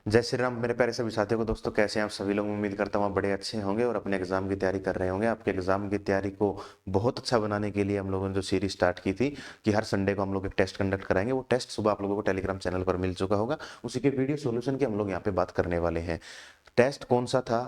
जय श्री राम मेरे प्यारे सभी साथियों को। दोस्तों कैसे हैं आप सभी लोग। उम्मीद करता हूँ आप बड़े अच्छे होंगे और अपने एग्जाम की तैयारी कर रहे होंगे। आपके एग्जाम की तैयारी को बहुत अच्छा बनाने के लिए हम लोगों ने जो सीरीज स्टार्ट की थी कि हर संडे को हम लोग एक टेस्ट कंडक्ट कराएंगे, वो टेस्ट सुबह आप लोगों को टेलीग्राम चैनल पर मिल चुका होगा। उसी के वीडियो सोल्यूशन की हम लोग यहाँ पे बात करने वाले हैं। टेस्ट कौन सा था,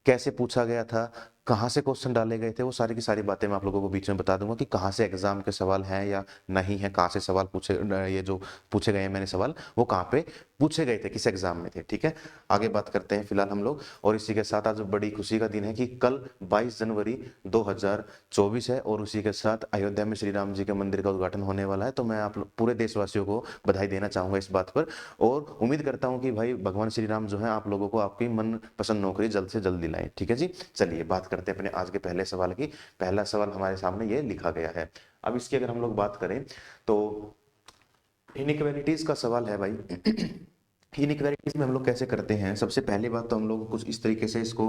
कैसे पूछा गया था, कहाँ से क्वेश्चन डाले गए थे, वो सारी की सारी बातें मैं आप लोगों को बीच में बता दूंगा कि कहाँ से एग्जाम के सवाल हैं या नहीं है, कहाँ से सवाल पूछे, ये जो पूछे गए हैं मैंने सवाल वो कहाँ पे पूछे गए थे, किस एग्जाम में थे। ठीक है, आगे बात करते हैं फिलहाल हम लोग। और इसी के साथ आज बड़ी खुशी का दिन है कि कल 22 जनवरी 2024 है और उसी के साथ अयोध्या में श्री राम जी के मंदिर का उद्घाटन होने वाला है। तो मैं आप पूरे देशवासियों को बधाई देना चाहूंगा इस बात पर, और उम्मीद करता हूं कि भाई भगवान श्री राम जो है आप लोगों को आपकी मन पसंद नौकरी जल्द से जल्द दिलाएं। ठीक है जी, चलिए बात करते हैं अपने आज के पहले सवाल की। पहला सवाल हमारे सामने ये लिखा गया है। अब इसकी अगर हम लोग बात करें तो इनइक्वालिटीज का सवाल है भाई। इनइक्वालिटीज में हम लोग कैसे करते हैं, सबसे पहली बात तो हम लोग कुछ इस तरीके से इसको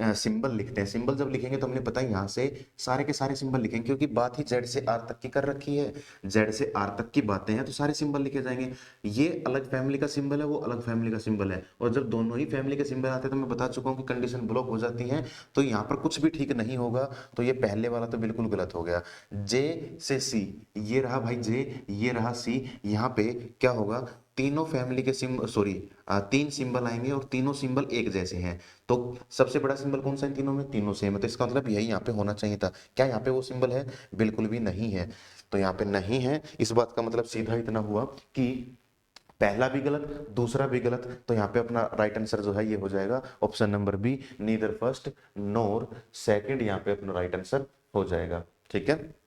सिंबल लिखते हैं। सिंबल जब लिखेंगे तो हमने पता है यहाँ से सारे के सारे सिंबल लिखेंगे, क्योंकि बात ही जेड से आर तक की कर रखी है, जेड से आर तक की बातें हैं तो सारे सिंबल लिखे जाएंगे। ये अलग फैमिली का सिंबल है, वो अलग फैमिली का सिंबल है, और जब दोनों ही फैमिली के सिंबल आते हैं तो मैं बता चुका हूँ कि कंडीशन ब्लॉक हो जाती है। तो यहाँ पर कुछ भी ठीक नहीं होगा, तो ये पहले वाला तो बिल्कुल गलत हो गया। जे से सी, ये रहा भाई जे, ये रहा सी, यहाँ पे क्या होगा, तीनों फैमिली के सिंबल, सॉरी, तीन सिंबल आएंगे और तीनों सिंबल एक जैसे हैं। तो सबसे बड़ा सिंबल कौन सा है तीनों में, तीनों सेम है, तो इसका मतलब यही यहाँ पे होना चाहिए था। क्या यहाँ पे वो सिंबल है, बिल्कुल भी नहीं है। तो यहाँ पे नहीं है, इस बात का मतलब सीधा इतना हुआ कि पहला भी गलत, दूसरा भी गलत। तो यहाँ पे अपना राइट आंसर जो है ये हो जाएगा option number B, neither first nor second, यहाँ पे अपना राइट आंसर हो जाएगा। ठीक है,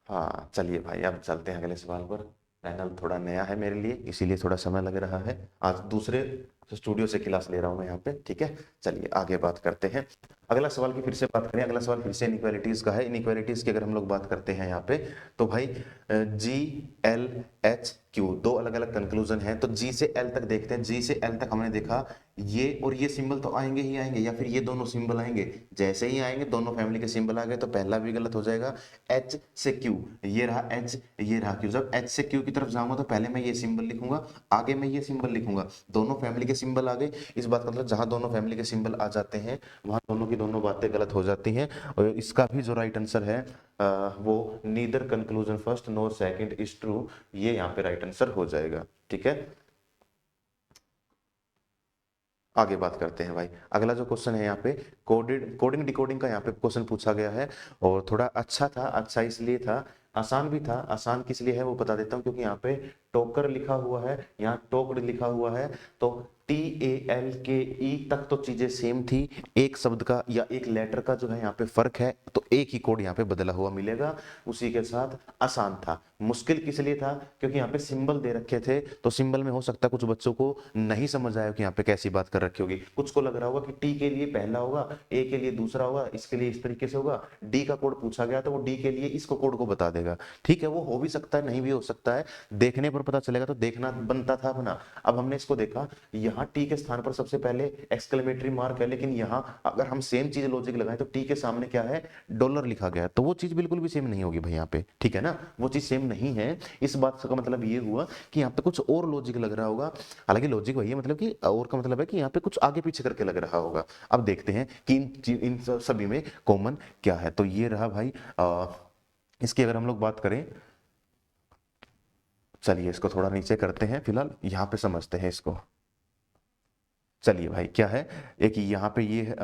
हाँ चलिए भाई अब चलते हैं अगले सवाल पर। पैनल थोड़ा नया है मेरे लिए, इसीलिए थोड़ा समय लग रहा है। आज दूसरे स्टूडियो से क्लास ले रहा हूँ मैं यहाँ पे। ठीक है, चलिए आगे बात करते हैं। अगला सवाल की फिर से बात करें, अगला सवाल फिर से इनइक्वालिटीज का है। इनइक्वालिटीज की अगर हम लोग बात करते हैं यहाँ पे, तो भाई जी एल एच क्यू, दो अलग अलग कंक्लूजन है। तो जी से एल तक देखते हैं। जी से एल तक हमने देखा ये और ये सिंबल तो आएंगे ही आएंगे, या फिर ये दोनों सिंबल आएंगे। जैसे ही आएंगे दोनों फैमिली के सिंबल आ गए तो पहला भी गलत हो जाएगा। एच से क्यू, ये रहा एच, ये रहा क्यू। जब एच से क्यू की तरफ जाऊंगा तो पहले मैं ये सिंबल लिखूंगा, आगे मैं ये सिंबल लिखूंगा, दोनों फैमिली के सिंबल आ गए। इस बात का मतलब जहां दोनों फैमिली के सिंबल आ जाते हैं वहां दोनों की दोनों बातें गलत हो जाती हैं। और इसका भी जो राइट आंसर है वो neither conclusion first nor second is true, ये यहाँ पे राइट आंसर हो जाएगा। ठीक है, आगे बात करते हैं भाई। अगला जो क्वेश्चन है यहाँ पे कोडिंग डिकोडिंग का यहाँ पे क्वेश्चन पूछा गया है, और थोड़ा अच्छा था। अच्छा इसलिए था, आसान भी था। आसान किस लिए है वो बता देता हूँ, क्योंकि यहाँ पे टोकर लिखा हुआ है, यहाँ टोक्ड लिखा हुआ है। तो TALKE तक तो चीजें सेम थी, एक शब्द का या एक लेटर का जो है यहाँ पे फर्क है, तो एक ही कोड यहाँ पे बदला हुआ मिलेगा। उसी के साथ आसान था। मुश्किल किस लिए था, क्योंकि यहाँ पे सिंबल दे रखे थे, तो सिंबल में हो सकता है कुछ बच्चों को नहीं समझ आया कि यहाँ पे कैसी बात कर रखी होगी। कुछ को लग रहा होगा कि टी के लिए पहला होगा, ए के लिए दूसरा होगा, इसके लिए इस तरीके से होगा, डी का कोड पूछा गया तो वो डी के लिए इसको कोड को बता देगा। ठीक है, वो हो भी सकता है, नहीं भी हो सकता है, देखने पर पता चलेगा। तो देखना बनता था अपना। अब हमने इसको देखा, यहाँ टी के स्थान पर सबसे पहले एक्सक्लेमेटरी मार्क है, लेकिन यहाँ अगर हम सेम चीज लॉजिक लगाएं तो टी के सामने क्या है, डॉलर लिखा गया है, तो वो चीज बिल्कुल भी सेम नहीं होगी भाई यहाँ पे। ठीक है ना, वो चीज सेम नहीं है। इस बात का मतलब ये हुआ कि यहाँ पे कुछ और लॉजिक लग रहा होगा। हालांकि लॉजिक वही है, मतलब कि और का मतलब है कि यहाँ पे कुछ आगे पीछे करके लग रहा होगा। अब देखते हैं कि इन सभी में कॉमन क्या है। तो ये रहा भाई इसकी अगर हम लोग बात करें, चलिए इसको थोड़ा नीचे करते हैं, फिलहाल यहाँ पे समझते हैं इसको। चलिए भाई क्या है, एक यहाँ पे ये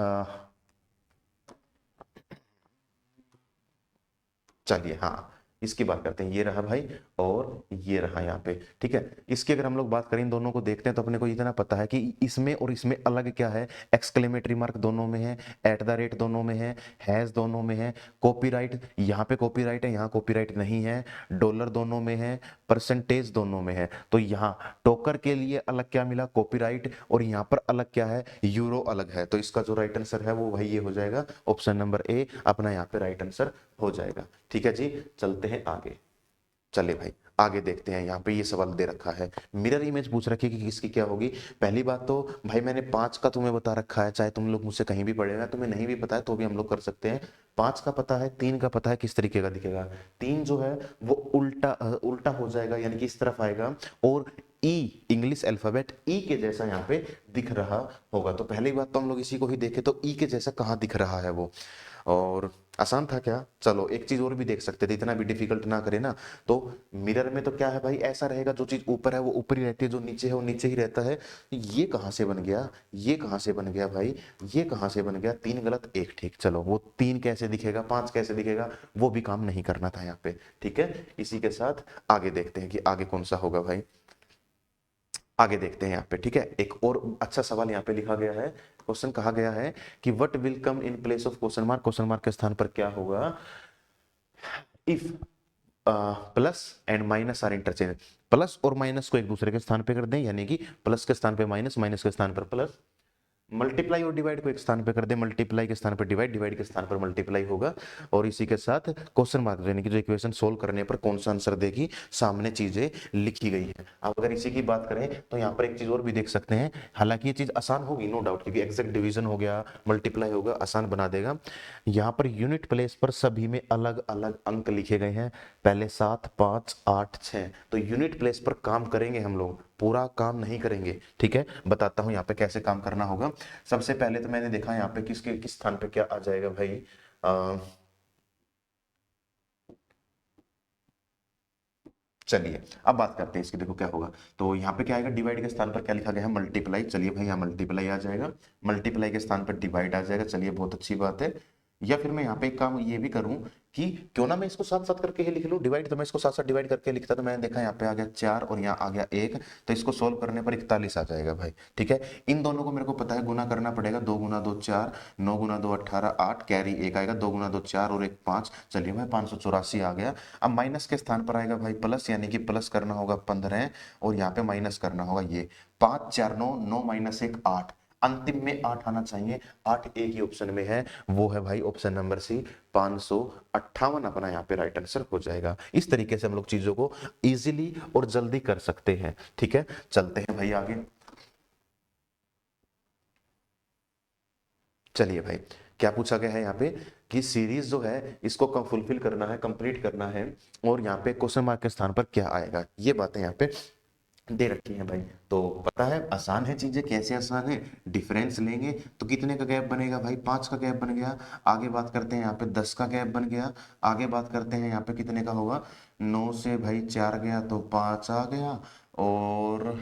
चलिए हाँ इसकी बात करते हैं। ये रहा भाई और ये रहा यहाँ पे। ठीक है, इसकी अगर हम लोग बात करें, इन दोनों को देखते हैं तो अपने को इतना पता है कि इसमें और इसमें अलग क्या है। एक्सक्लेमेटरी मार्क दोनों में है, एट द रेट दोनों में है, हैज दोनों में है, कॉपीराइट यहाँ पे कॉपीराइट है, यहाँ कॉपीराइट नहीं है, डॉलर दोनों में है, परसेंटेज दोनों में है। तो यहाँ टोकर के लिए अलग क्या मिला, कॉपीराइट, और यहाँ पर अलग क्या है, यूरो अलग है। तो इसका जो राइट आंसर है वो भाई ये हो जाएगा ऑप्शन नंबर ए, अपना यहाँ पे राइट आंसर हो जाएगा। ठीक है जी, चलते हैं आगे। चलिए भाई आगे देखते हैं, यहाँ पे ये सवाल दे रखा है, मिरर इमेज पूछ रखी है कि किसकी क्या होगी। पहली बात तो भाई मैंने 5 का तुम्हें बता रखा है, चाहे तुम लोग मुझसे कहीं भी पढ़े हुए, तुम्हें नहीं भी पता है तो भी हम लोग कर सकते हैं। 5 का पता है, 3 का पता है, किस तरीके का दिखेगा। 3 जो है वो उल्टा हो जाएगा, यानी कि इस तरफ आएगा, और ई इंग्लिश अल्फाबेट ई के जैसा यहाँ पे दिख रहा होगा। तो पहली बात तो हम लोग इसी को ही देखें, तो ई के जैसा कहाँ दिख रहा है वो। और आसान था क्या? चलो एक चीज और भी देख सकते थे, इतना भी डिफिकल्ट ना करे ना। तो मिरर में तो क्या है भाई, ऐसा रहेगा, जो चीज ऊपर है वो ऊपर ही रहती है, जो नीचे है वो नीचे ही रहता है। ये कहाँ से बन गया, ये कहाँ से बन गया भाई, ये कहाँ से बन गया? 3 गलत 1 ठीक। चलो वो 3 कैसे दिखेगा, 5 कैसे दिखेगा, वो भी काम नहीं करना था यहाँ पे। ठीक है, इसी के साथ आगे देखते हैं कि आगे कौन सा होगा भाई। आगे देखते हैं यहाँ पे। ठीक है, एक और अच्छा सवाल यहाँ पे लिखा गया है, क्वेश्चन कहा गया है कि what will come in place of question mark के स्थान पर क्या होगा if plus and minus are interchange. Plus और माइनस को एक दूसरे के स्थान पे कर दें, यानी कि प्लस के स्थान पे माइनस, माइनस के स्थान पर प्लस। मल्टीप्लाई और डिवाइड को एक स्थान पे कर दे, मल्टीप्लाई के स्थान पर डिवाइड, डिवाइड के स्थान पर मल्टीप्लाई होगा। और इसी के साथ क्वेश्चन मार्क, यानी कि जो इक्वेशन सोल्व करने पर कौन सा आंसर देगी, सामने चीजें लिखी गई है। अब अगर इसी की बात करें तो यहाँ पर एक चीज और भी देख सकते हैं, हालांकि ये चीज आसान होगी नो डाउट, क्योंकि एग्जैक्ट डिवीजन हो गया, मल्टीप्लाई होगा, आसान बना देगा। यहाँ पर यूनिट प्लेस पर सभी में अलग अलग अंक लिखे गए हैं, पहले 7, 5, 8, 6। तो यूनिट प्लेस पर काम करेंगे हम लोग, पूरा काम नहीं करेंगे। ठीक है, बताता हूं यहाँ पे कैसे काम करना होगा। सबसे पहले तो मैंने देखा यहाँ पे किसके किस स्थान पे क्या आ जाएगा भाई। चलिए अब बात करते हैं इसकी, देखो क्या होगा। तो यहाँ पे क्या आएगा, डिवाइड के स्थान पर क्या लिखा गया है, मल्टीप्लाई। चलिए भाई यहाँ मल्टीप्लाई आ जाएगा, मल्टीप्लाई के स्थान पर डिवाइड आ जाएगा। चलिए बहुत अच्छी बात है। या फिर मैं यहाँ पे एक काम ये भी करूं कि क्यों ना मैं इसको साथ साथ करके ही लिख लूं, डिवाइड तो मैं इसको साथ साथ डिवाइड करके लिखता, तो मैंने देखा यहाँ पे आ गया 4 और यहाँ आ गया 1, तो इसको सोल्व करने पर 41 आ जाएगा भाई। ठीक है, इन दोनों को मेरे को पता है गुना करना पड़ेगा, 2 गुना 2 4, 9 गुना 2 18, 8 कैरी 1 आएगा, 2 गुना 2 4 और 1 5। चलिए भाई 584 आ गया। अब माइनस के स्थान पर आएगा भाई प्लस, यानी कि प्लस करना होगा 15 और यहाँ पे माइनस करना होगा ये 5 4 9, 9 माइनस 1 8, अंतिम में 8 आना चाहिए। 8 एक ही ऑप्शन में है, वो है भाई ऑप्शन नंबर सी, 558 अपना यहाँ पे राइट आंसर हो जाएगा। इस तरीके से हम लोग चीजों को इजीली और जल्दी कर सकते हैं। ठीक है, चलते हैं भाई आगे। चलिए भाई, क्या पूछा गया है यहाँ पे कि सीरीज जो है इसको फुलफिल करना है, कंप्लीट करना है, और यहाँ पे क्वेश्चन मार्क के स्थान पर क्या आएगा, ये बातें यहाँ पे दे रखी है भाई। तो पता है आसान है चीजें, कैसे आसान है, डिफरेंस लेंगे तो कितने का गैप बनेगा भाई, 5 का गैप बन गया। आगे बात करते हैं यहाँ पे 10 का गैप बन गया। आगे बात करते हैं यहाँ पे कितने का होगा, 9 से भाई 4 गया तो 5 आ गया। और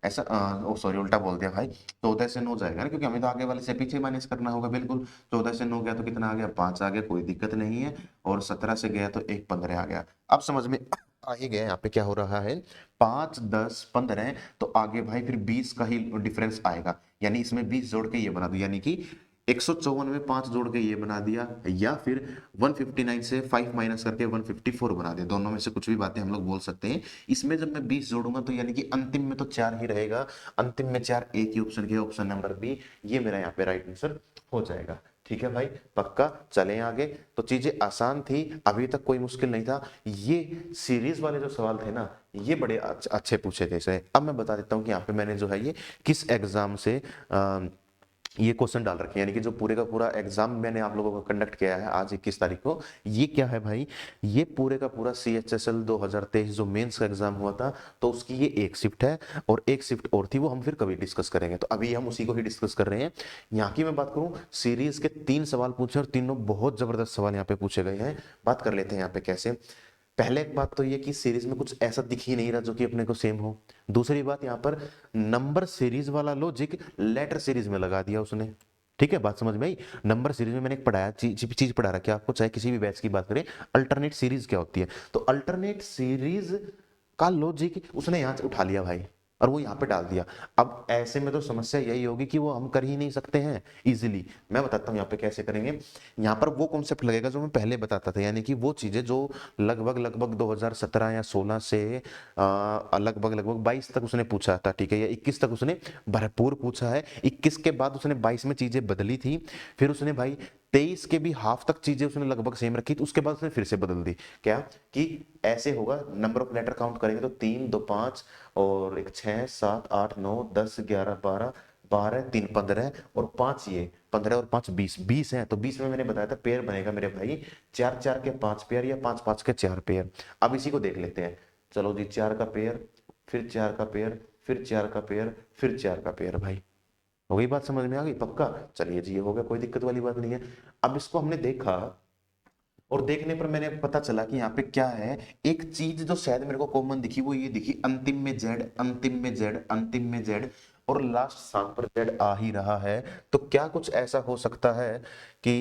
ऐसा ओ सॉरी उल्टा बोल दिया भाई, 14 से 9 जाएगा ना, क्योंकि हमें तो आगे वाले से पीछे माइनस करना होगा। बिल्कुल, 14 से 9 गया तो कितना आ गया, 5 आ गया, कोई दिक्कत नहीं है। और 17 से गया तो एक 15 आ गया। अब समझ में आ ही गया यहाँ पे क्या हो रहा है, 5 10 15, तो आगे भाई फिर 20 का ही डिफरेंस आएगा, यानी इसमें 20 जोड़ के ये बना दो, यानी कि 154 में 5 जोड़ के ये बना दिया, या फिर 159 से 5 माइनस करके 154 बना दिया। दोनों में से कुछ भी बातें हम लोग बोल सकते हैं। इसमें जब मैं 20 जोड़ूंगा तो यानी कि अंतिम में तो 4 ही रहेगा, अंतिम में 4 एक ही ऑप्शन के, ऑप्शन नंबर बी, ये मेरा यहाँ पे राइट आंसर हो जाएगा। ठीक है भाई, पक्का चलें आगे। तो चीजें आसान थी, अभी तक कोई मुश्किल नहीं था। ये सीरीज वाले जो सवाल थे ना, ये बड़े अच्छे पूछे गए थे। अब मैं बता देता हूँ कि यहाँ पे मैंने जो है ये किस एग्जाम से ये क्वेश्चन डाल रखे हैं, यानी कि जो पूरे का पूरा एग्जाम मैंने आप लोगों को कंडक्ट किया है आज 21 तारीख को। ये क्या है भाई, ये पूरे का पूरा CHSL 2023 जो मेंस का एग्जाम हुआ था, तो उसकी ये एक शिफ्ट है, और एक शिफ्ट और थी, वो हम फिर कभी डिस्कस करेंगे। तो अभी हम उसी को ही डिस्कस कर रहे हैं। यहाँ की मैं बात करूं, सीरीज के 3 सवाल पूछे और तीनों बहुत जबरदस्त सवाल यहाँ पे पूछे गए हैं। बात कर लेते हैं यहाँ पे कैसे। पहले एक बात तो ये कि सीरीज में कुछ ऐसा दिख ही नहीं रहा जो कि अपने को सेम हो। दूसरी बात, यहाँ पर नंबर सीरीज वाला लॉजिक लेटर सीरीज में लगा दिया उसने। ठीक है, बात समझ में आई। नंबर सीरीज में मैंने एक पढ़ाया चीज पढ़ा रखी है आपको, चाहे किसी भी बैच की बात करें, अल्टरनेट सीरीज क्या होती है। तो अल्टरनेट सीरीज का लॉजिक उसने यहां से उठा लिया भाई, और वो यहाँ पे डाल दिया। अब ऐसे में तो समस्या यही होगी कि वो हम कर ही नहीं सकते हैं इजीली। मैं बताता हूँ यहाँ पे कैसे करेंगे। यहाँ पर वो कॉन्सेप्ट लगेगा जो मैं पहले बताता था, यानी कि वो चीजें जो लगभग लगभग 2017 या 16 से लगभग लगभग 22 तक उसने पूछा था, ठीक है, या 21 तक उसने भरपूर पूछा है। 21 के बाद उसने 22 में चीजें बदली थी। फिर उसने भाई 23 के भी हाफ तक चीजें उसने लगभग सेम रखी, तो उसके बाद उसने फिर से बदल दी। क्या कि ऐसे होगा, नंबर ऑफ लेटर काउंट करेंगे तो 3 2 5 और एक 6 7 8 9 10 11 12 12 3 15 और 5 ये 15 और 5 20 है। तो 20 में मैंने बताया था पेयर बनेगा मेरे भाई 4 4 के 5 पेयर या 5 5 के 4 पेयर। अब इसी को देख लेते हैं। चलो जी, 4 का पेयर, फिर 4 का पेयर, फिर 4 का पेयर, फिर 4 का पेयर। भाई हो गई बात, समझ में आ गई पक्का? चलिए जी, ये हो गया, कोई दिक्कत वाली बात नहीं है। अब इसको हमने देखा और देखने पर मैंने पता चला कि यहाँ पे क्या है, एक चीज जो शायद मेरे को कॉमन दिखी वो ये दिखी, अंतिम में जेड, अंतिम में जेड, अंतिम में जेड और लास्ट स्थान पर जेड आ ही रहा है। तो क्या कुछ ऐसा हो सकता है कि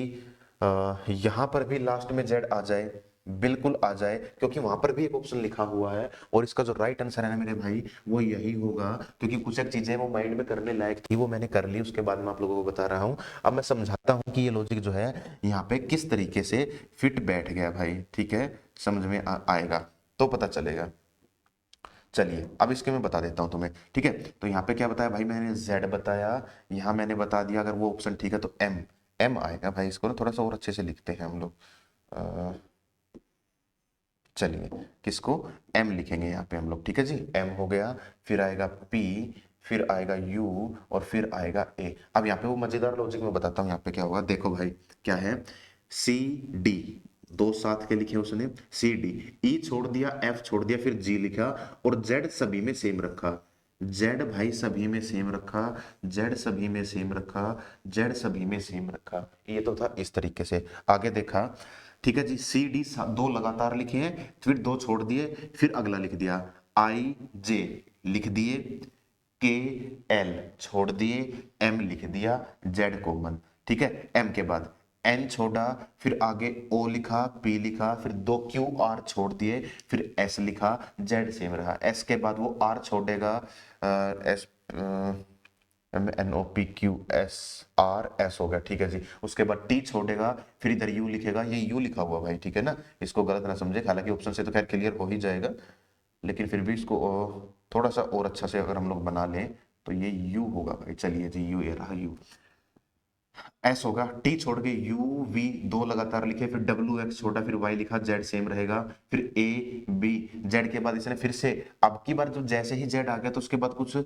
यहाँ पर भी लास्ट में जेड आ जाए? बिल्कुल आ जाए, क्योंकि वहां पर भी एक ऑप्शन लिखा हुआ है और इसका जो राइट आंसर है ना मेरे भाई वो यही होगा। क्योंकि कुछ एक चीजें वो माइंड में करने लायक थी, वो मैंने कर ली, उसके बाद मैं आप लोगों को बता रहा हूँ। अब मैं समझाता हूँ कि ये लॉजिक जो है यहाँ पे किस तरीके से फिट बैठ गया भाई, ठीक है? समझ में आएगा तो पता चलेगा। चलिए अब इसके मैं बता देता हूँ तुम्हें, ठीक है? तो यहाँ पे क्या बताया भाई, मैंने Z बताया, यहाँ मैंने बता दिया अगर वो ऑप्शन ठीक है तो M, M आएगा भाई। इसको ना थोड़ा सा और अच्छे से लिखते हैं हम लोग। चलिए किसको, M लिखेंगे यहाँ पे हम लोग, ठीक है जी? M हो गया, फिर आएगा P, फिर आएगा U और फिर आएगा A। अब यहाँ पे वो मजेदार लॉजिक में बताता हूँ यहाँ पे क्या होगा। देखो भाई क्या है, C D, दो साथ के लिखे उसने, C D, E छोड़ दिया, F छोड़ दिया, फिर G लिखा और Z सभी में सेम रखा। Z भाई सभी में सेम रखा, Z सभी में सेम रखा, Z सभी में सेम रखा। ये तो था इस तरीके से। आगे देखा, ठीक है जी, सी डी दो लगातार लिखे हैं, फिर दो छोड़ दिए, फिर अगला लिख दिया, आई जे लिख दिए, के एल छोड़ दिए, एम लिख दिया, जेड कॉमन, ठीक है? एम के बाद एन छोड़ा, फिर आगे ओ लिखा, पी लिखा, फिर दो क्यू आर छोड़ दिए, फिर एस लिखा, जेड सेम रहा। एस के बाद वो आर छोड़ेगा, S M N O P Q S R S हो गया, ठीक है जी। उसके बाद टी छोड़ेगा, फिर इधर यू लिखेगा, ये यू लिखा हुआ भाई, ठीक है ना? इसको गलत ना समझे, हालांकि ऑप्शन से तो खैर क्लियर हो ही जाएगा, लेकिन फिर भी इसको थोड़ा सा और अच्छा से अगर हम लोग बना लें तो ये यू होगा भाई। चलिए जी, यू, ये रहा यू। एस होगा, टी छोड़ के यू वी दो लगातार लिखे, फिर डब्ल्यू एक्स छोटा, फिर वाई लिखा, जेड सेम रहेगा, फिर ए बी, जेड के बाद इसने फिर से, अब की बार जो जैसे ही जेड आ गया तो उसके बाद कुछ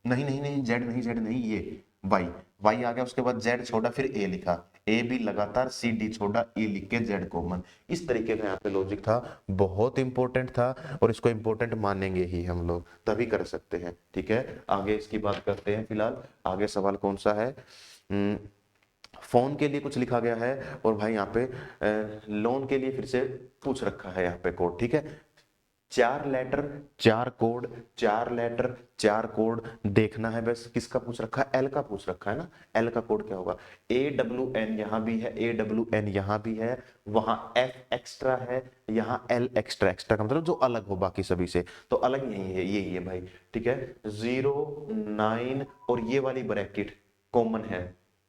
नहीं नहीं नहीं, जेड नहीं, जेड नहीं, ये वाई, वाई आ गया, उसके बाद जेड छोड़ा, फिर ए लिखा, ए बी लगातार, सी डी छोड़ा, ई लिख के जेड कॉमन। इस तरीके का यहाँ पे लॉजिक था, बहुत इंपॉर्टेंट था और इसको इंपॉर्टेंट मानेंगे ही हम लोग, तभी कर सकते हैं, ठीक है? आगे इसकी बात करते हैं। फिलहाल आगे सवाल कौन सा है, फोन के लिए कुछ लिखा गया है और भाई यहाँ पे लोन के लिए फिर से पूछ रखा है यहाँ पे कोड, ठीक है? 4 लेटर 4 कोड, 4 लेटर 4 कोड देखना है बस। किसका पूछ रखा है? एल का पूछ रखा है ना। एल का कोड क्या होगा? ए डब्ल्यू एन यहाँ भी है, ए डब्ल्यू एन यहाँ भी है, वहां एफ एक्स्ट्रा है, यहाँ एल एक्स्ट्रा, एक्स्ट्रा का मतलब जो अलग हो बाकी सभी से, तो अलग यही है, यही है भाई, ठीक है? 0 9 और ये वाली ब्रैकेट कॉमन है,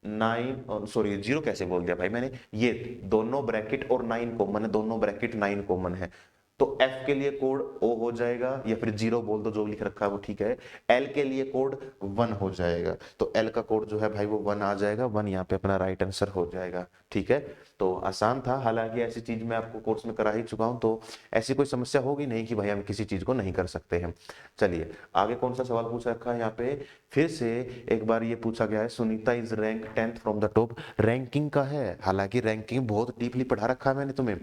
9, सॉरी 0 कैसे बोल दिया भाई मैंने, ये दोनों ब्रैकेट और 9 कॉमन है, दोनों ब्रैकेट 9 कॉमन है। तो F के लिए कोड O हो जाएगा, या फिर 0 बोल दो, जो लिख रखा है वो ठीक है। L के लिए कोड 1 हो जाएगा, तो L का कोड जो है भाई वो 1 आ जाएगा, 1 यहाँ पे अपना राइट आंसर हो जाएगा, ठीक है? तो आसान था, हालांकि ऐसी चीज मैं आपको कोर्स में करा ही चुका हूं, तो ऐसी कोई समस्या होगी नहीं कि भाई हम किसी चीज को नहीं कर सकते हैं। चलिए आगे कौन सा सवाल पूछा रखा है यहाँ पे, फिर से एक बार ये पूछा गया है, Sunita is rank 10th from the top. Ranking का है, हालांकि रैंकिंग बहुत डीपली पढ़ा रखा है मैंने तुम्हें,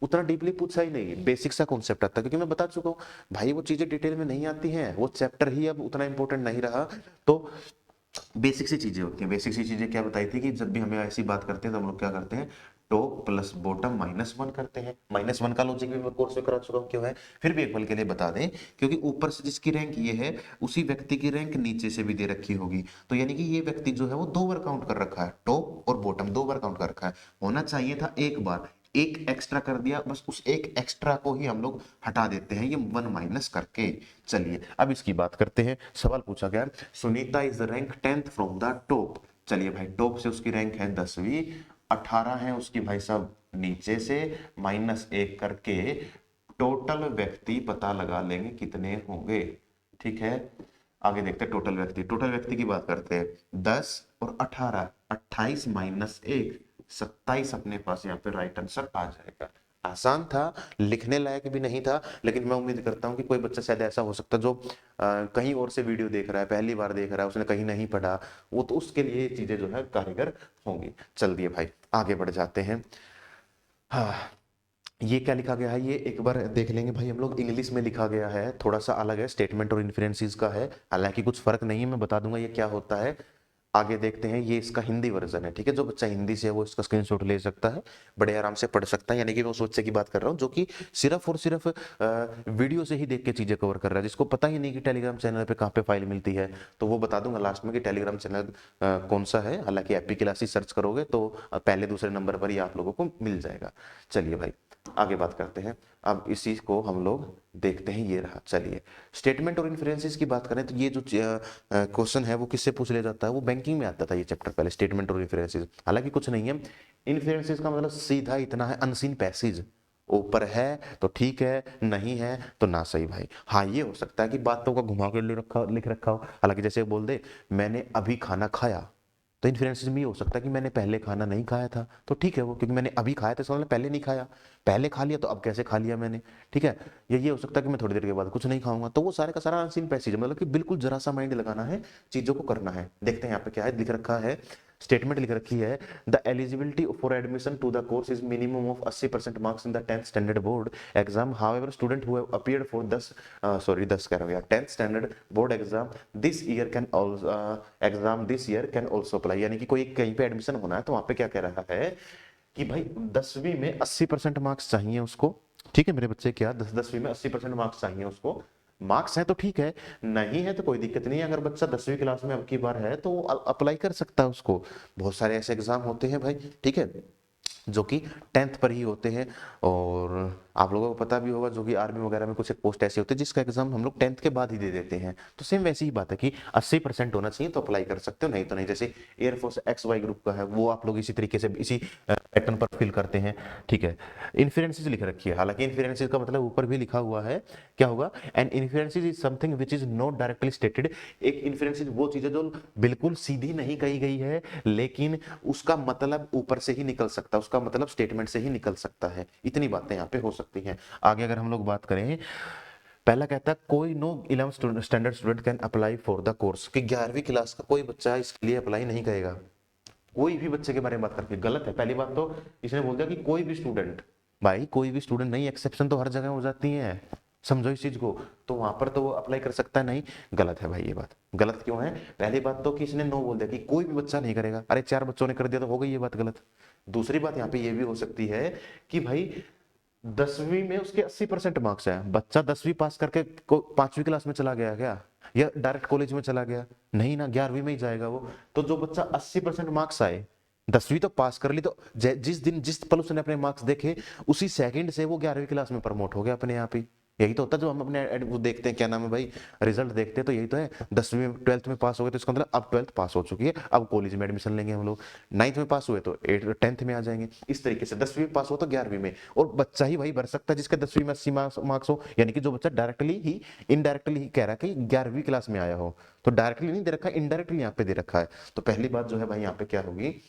उतना डीपली पूछा ही नहीं, बेसिक सा कॉन्सेप्ट आता है, क्योंकि मैं बता चुका हूँ भाई वो चीजें डिटेल में नहीं आती हैं, वो चैप्टर ही अब उतना इंपॉर्टेंट नहीं रहा। तो बेसिक सी चीजें होती हैं। बेसिक सी चीजें क्या बताई थी कि जब भी हमें ऐसी बात करते हैं तो हम लोग क्या करते हैं, टॉप प्लस बॉटम -1 करते हैं। -1 का लॉजिक भी मैं कोर्स में करा चुका हूँ, क्यों है? फिर भी एक पल के लिए बता दें, क्योंकि ऊपर से जिसकी रैंक ये है उसी व्यक्ति की रैंक नीचे से भी दे रखी होगी, तो यानी कि ये व्यक्ति जो है वो 2 बार काउंट कर रखा है, टॉप और बॉटम 2 बार काउंट कर रखा है। होना चाहिए था एक बार, एक एक्स्ट्रा कर दिया, बस उस एक एक्स्ट्रा को ही हम लोग हटा देते हैं, ये 1 माइनस करके। चलिए अब इसकी बात करते हैं। सवाल पूछा गया, Sunita is rank 10th from the top. चलिए भाई, टॉप से उसकी रैंक है 10वीं, 18 है उसकी भाई साहब नीचे से, -1 करके टोटल व्यक्ति पता लगा लेंगे कितने होंगे, ठीक है? आगे देखते हैं टोटल व्यक्ति, टोटल व्यक्ति की बात करते हैं, 10 और 18, 28 -1 27 अपने पास यहाँ पे राइट आंसर आ जाएगा। आसान था, लिखने लायक भी नहीं था, लेकिन मैं उम्मीद करता हूँ कि कोई बच्चा शायद ऐसा हो सकता है जो कहीं और से वीडियो देख रहा है, पहली बार देख रहा है, उसने कहीं नहीं पढ़ा, वो तो उसके लिए ये चीजें जो है कारगर होंगी। चल दिए भाई, आगे बढ़ जाते हैं। हाँ, ये क्या लिखा गया है, ये एक बार देख लेंगे भाई हम लोग। इंग्लिश में लिखा गया है, थोड़ा सा अलग है, स्टेटमेंट और इन्फ्रेंसिस का है, हालांकि कुछ फर्क नहीं है, मैं बता दूंगा ये क्या होता है। आगे देखते हैं, ये इसका हिंदी वर्जन है, ठीक है। जो बच्चा हिंदी से है वो इसका स्क्रीनशॉट ले सकता है, बड़े आराम से पढ़ सकता है। यानी कि मैं उस बच्चे की बात कर रहा हूँ जो कि सिर्फ और सिर्फ वीडियो से ही देख के चीजें कवर कर रहा है, जिसको पता ही नहीं कि टेलीग्राम चैनल पे कहाँ पे फाइल मिलती है। तो वो बता दूंगा लास्ट में कि टेलीग्राम चैनल कौन सा है। हालांकि एपी क्लासेस सर्च करोगे तो पहले दूसरे नंबर पर ही आप लोगों को मिल जाएगा। चलिए भाई, आगे बात करते हैं। अब इसी को हम लोग देखते हैं, ये रहा। चलिए, स्टेटमेंट और इन्फ्रेंसिस की बात करें तो ये जो क्वेश्चन है वो किससे पूछ लिया जाता है, वो बैंकिंग में आता था ये चैप्टर पहले, स्टेटमेंट और इन्फ्रेंसिस। हालांकि कुछ नहीं है, इन्फ्रेंसिस का मतलब सीधा इतना है, अनसीन पैसेज, ऊपर है तो ठीक है, नहीं है तो ना सही भाई। हाँ, ये हो सकता है कि बातों का घुमा के लिख रखा हो। हालांकि जैसे बोल दे मैंने अभी खाना खाया, तो इन्फ्रेंसिस में ये हो सकता है कि मैंने पहले खाना नहीं खाया था, तो ठीक है वो, क्योंकि मैंने अभी खाया था इसका मतलब पहले नहीं खाया, पहले खा लिया तो अब कैसे खा लिया मैंने, ठीक है। ये हो सकता है कि मैं थोड़ी देर के बाद कुछ नहीं खाऊंगा, तो वो सारे का सारा अनसीन पैसेज, मतलब कि बिल्कुल जरा सा माइंड लगाना है, चीजों को करना है। देखते हैं यहाँ पे क्या है लिख रखा है, स्टेटमेंट लिख रखी है, the eligibility for admission to the course is minimum of 80% marks in the 10th standard board exam, however student who have appeared for 10 कह रहा हूँ यार, 10th standard board exam this year can also apply. यानी कि कोई कहीं पे admission होना है तो वहां पे क्या कह रहा है कि भाई 10वीं में 80% मार्क्स चाहिए उसको, ठीक है मेरे बच्चे, क्या 10वीं में 80% मार्क्स चाहिए उसको। मार्क्स है तो ठीक है, नहीं है तो कोई दिक्कत नहीं है। अगर बच्चा 10वीं क्लास में अब की बार है तो वो अप्लाई कर सकता है उसको। बहुत सारे ऐसे एग्जाम होते हैं भाई, ठीक है, जो कि 10th पर ही होते हैं। और आप लोगों को पता भी होगा, जो कि आर्मी वगैरह में कुछ एक पोस्ट ऐसी होती है जिसका एग्जाम हम लोग 10th के बाद ही दे देते हैं। तो सेम वैसी ही बात है कि 80% होना चाहिए तो अप्लाई कर सकते हो, नहीं तो नहीं। जैसे एयरफोर्स XY ग्रुप का है, वो आप लोग इसी तरीके से इसी पैटर्न पर फिल करते हैं, ठीक है। इन्फ्रेंसिस लिख रखी है, हालांकि इन्फ्रेंसिस का मतलब ऊपर भी लिखा हुआ है, क्या होगा, an inferences is something which is not directly stated. एक इन्फ्रेंसिस वो चीज है जो बिल्कुल सीधी नहीं कही गई है, लेकिन उसका मतलब ऊपर से ही निकल सकता है, उसका मतलब स्टेटमेंट से ही निकल सकता है। इतनी बातें यहाँ पे हो सकती हैं। आगे अगर हम लोग बात करें, पहला कहता है कोई no 11th standard student can apply for the course, कि 11वीं क्लास का कोई बच्चा इसके लिए अप्लाई नहीं करेगा। कोई भी बच्चे के बारे में बात करके गलत है। पहली बात तो इसने बोल दिया कि कोई भी स्टूडेंट, भाई कोई भी स्टूडेंट नहीं, एक्सेप्शन तो हर जगह हो जाती है, समझो इस चीज को। तो वहां पर तो वो अप्लाई कर सकता है, नहीं, गलत है भाई ये बात। गलत क्यों है? पहली बात तो कि इसने नो बोल दिया कि कोई भी बच्चा नहीं करेगा, अरे 4 बच्चों ने कर दिया तो हो गई ये बात गलत। दूसरी बात यहाँ पे ये भी हो सकती है कि भाई 10वीं में उसके 80% मार्क्स है, बच्चा 10वीं पास करके 5वीं क्लास में चला गया क्या, या डायरेक्ट कॉलेज में चला गया? नहीं ना, 11वीं में ही जाएगा वो। तो जो बच्चा 80% मार्क्स आए, 10वीं तो पास कर ली, तो जिस दिन जिस पल उसने अपने मार्क्स देखे, उसी सेकंड से वो 11वीं क्लास में प्रमोट हो गया अपने आप ही। यही तो होता है जो हम अपने वो देखते हैं, क्या नाम है भाई, रिजल्ट देखते हैं, तो यही तो है। 10वीं में 12th में पास हो गए तो इसका मतलब अब 12th पास हो चुकी है, अब कॉलेज में एडमिशन लेंगे हम लोग। 9th में पास हुए तो 10th में आ जाएंगे। इस तरीके से 10वीं में पास हो तो 11वीं में। और बच्चा ही वही भर सकता है जिसके 10वीं में 80 मार्क्स हो, यानी कि जो बच्चा डायरेक्टली ही इनडायरेक्टली ही कह रहा है कि 11वीं क्लास में आया हो। तो डायरेक्टली नहीं दे रखा है, इनडायरेक्टली यहाँ पे दे रखा है। तो पहली बात जो है भाई यहाँ पे क्या होगी,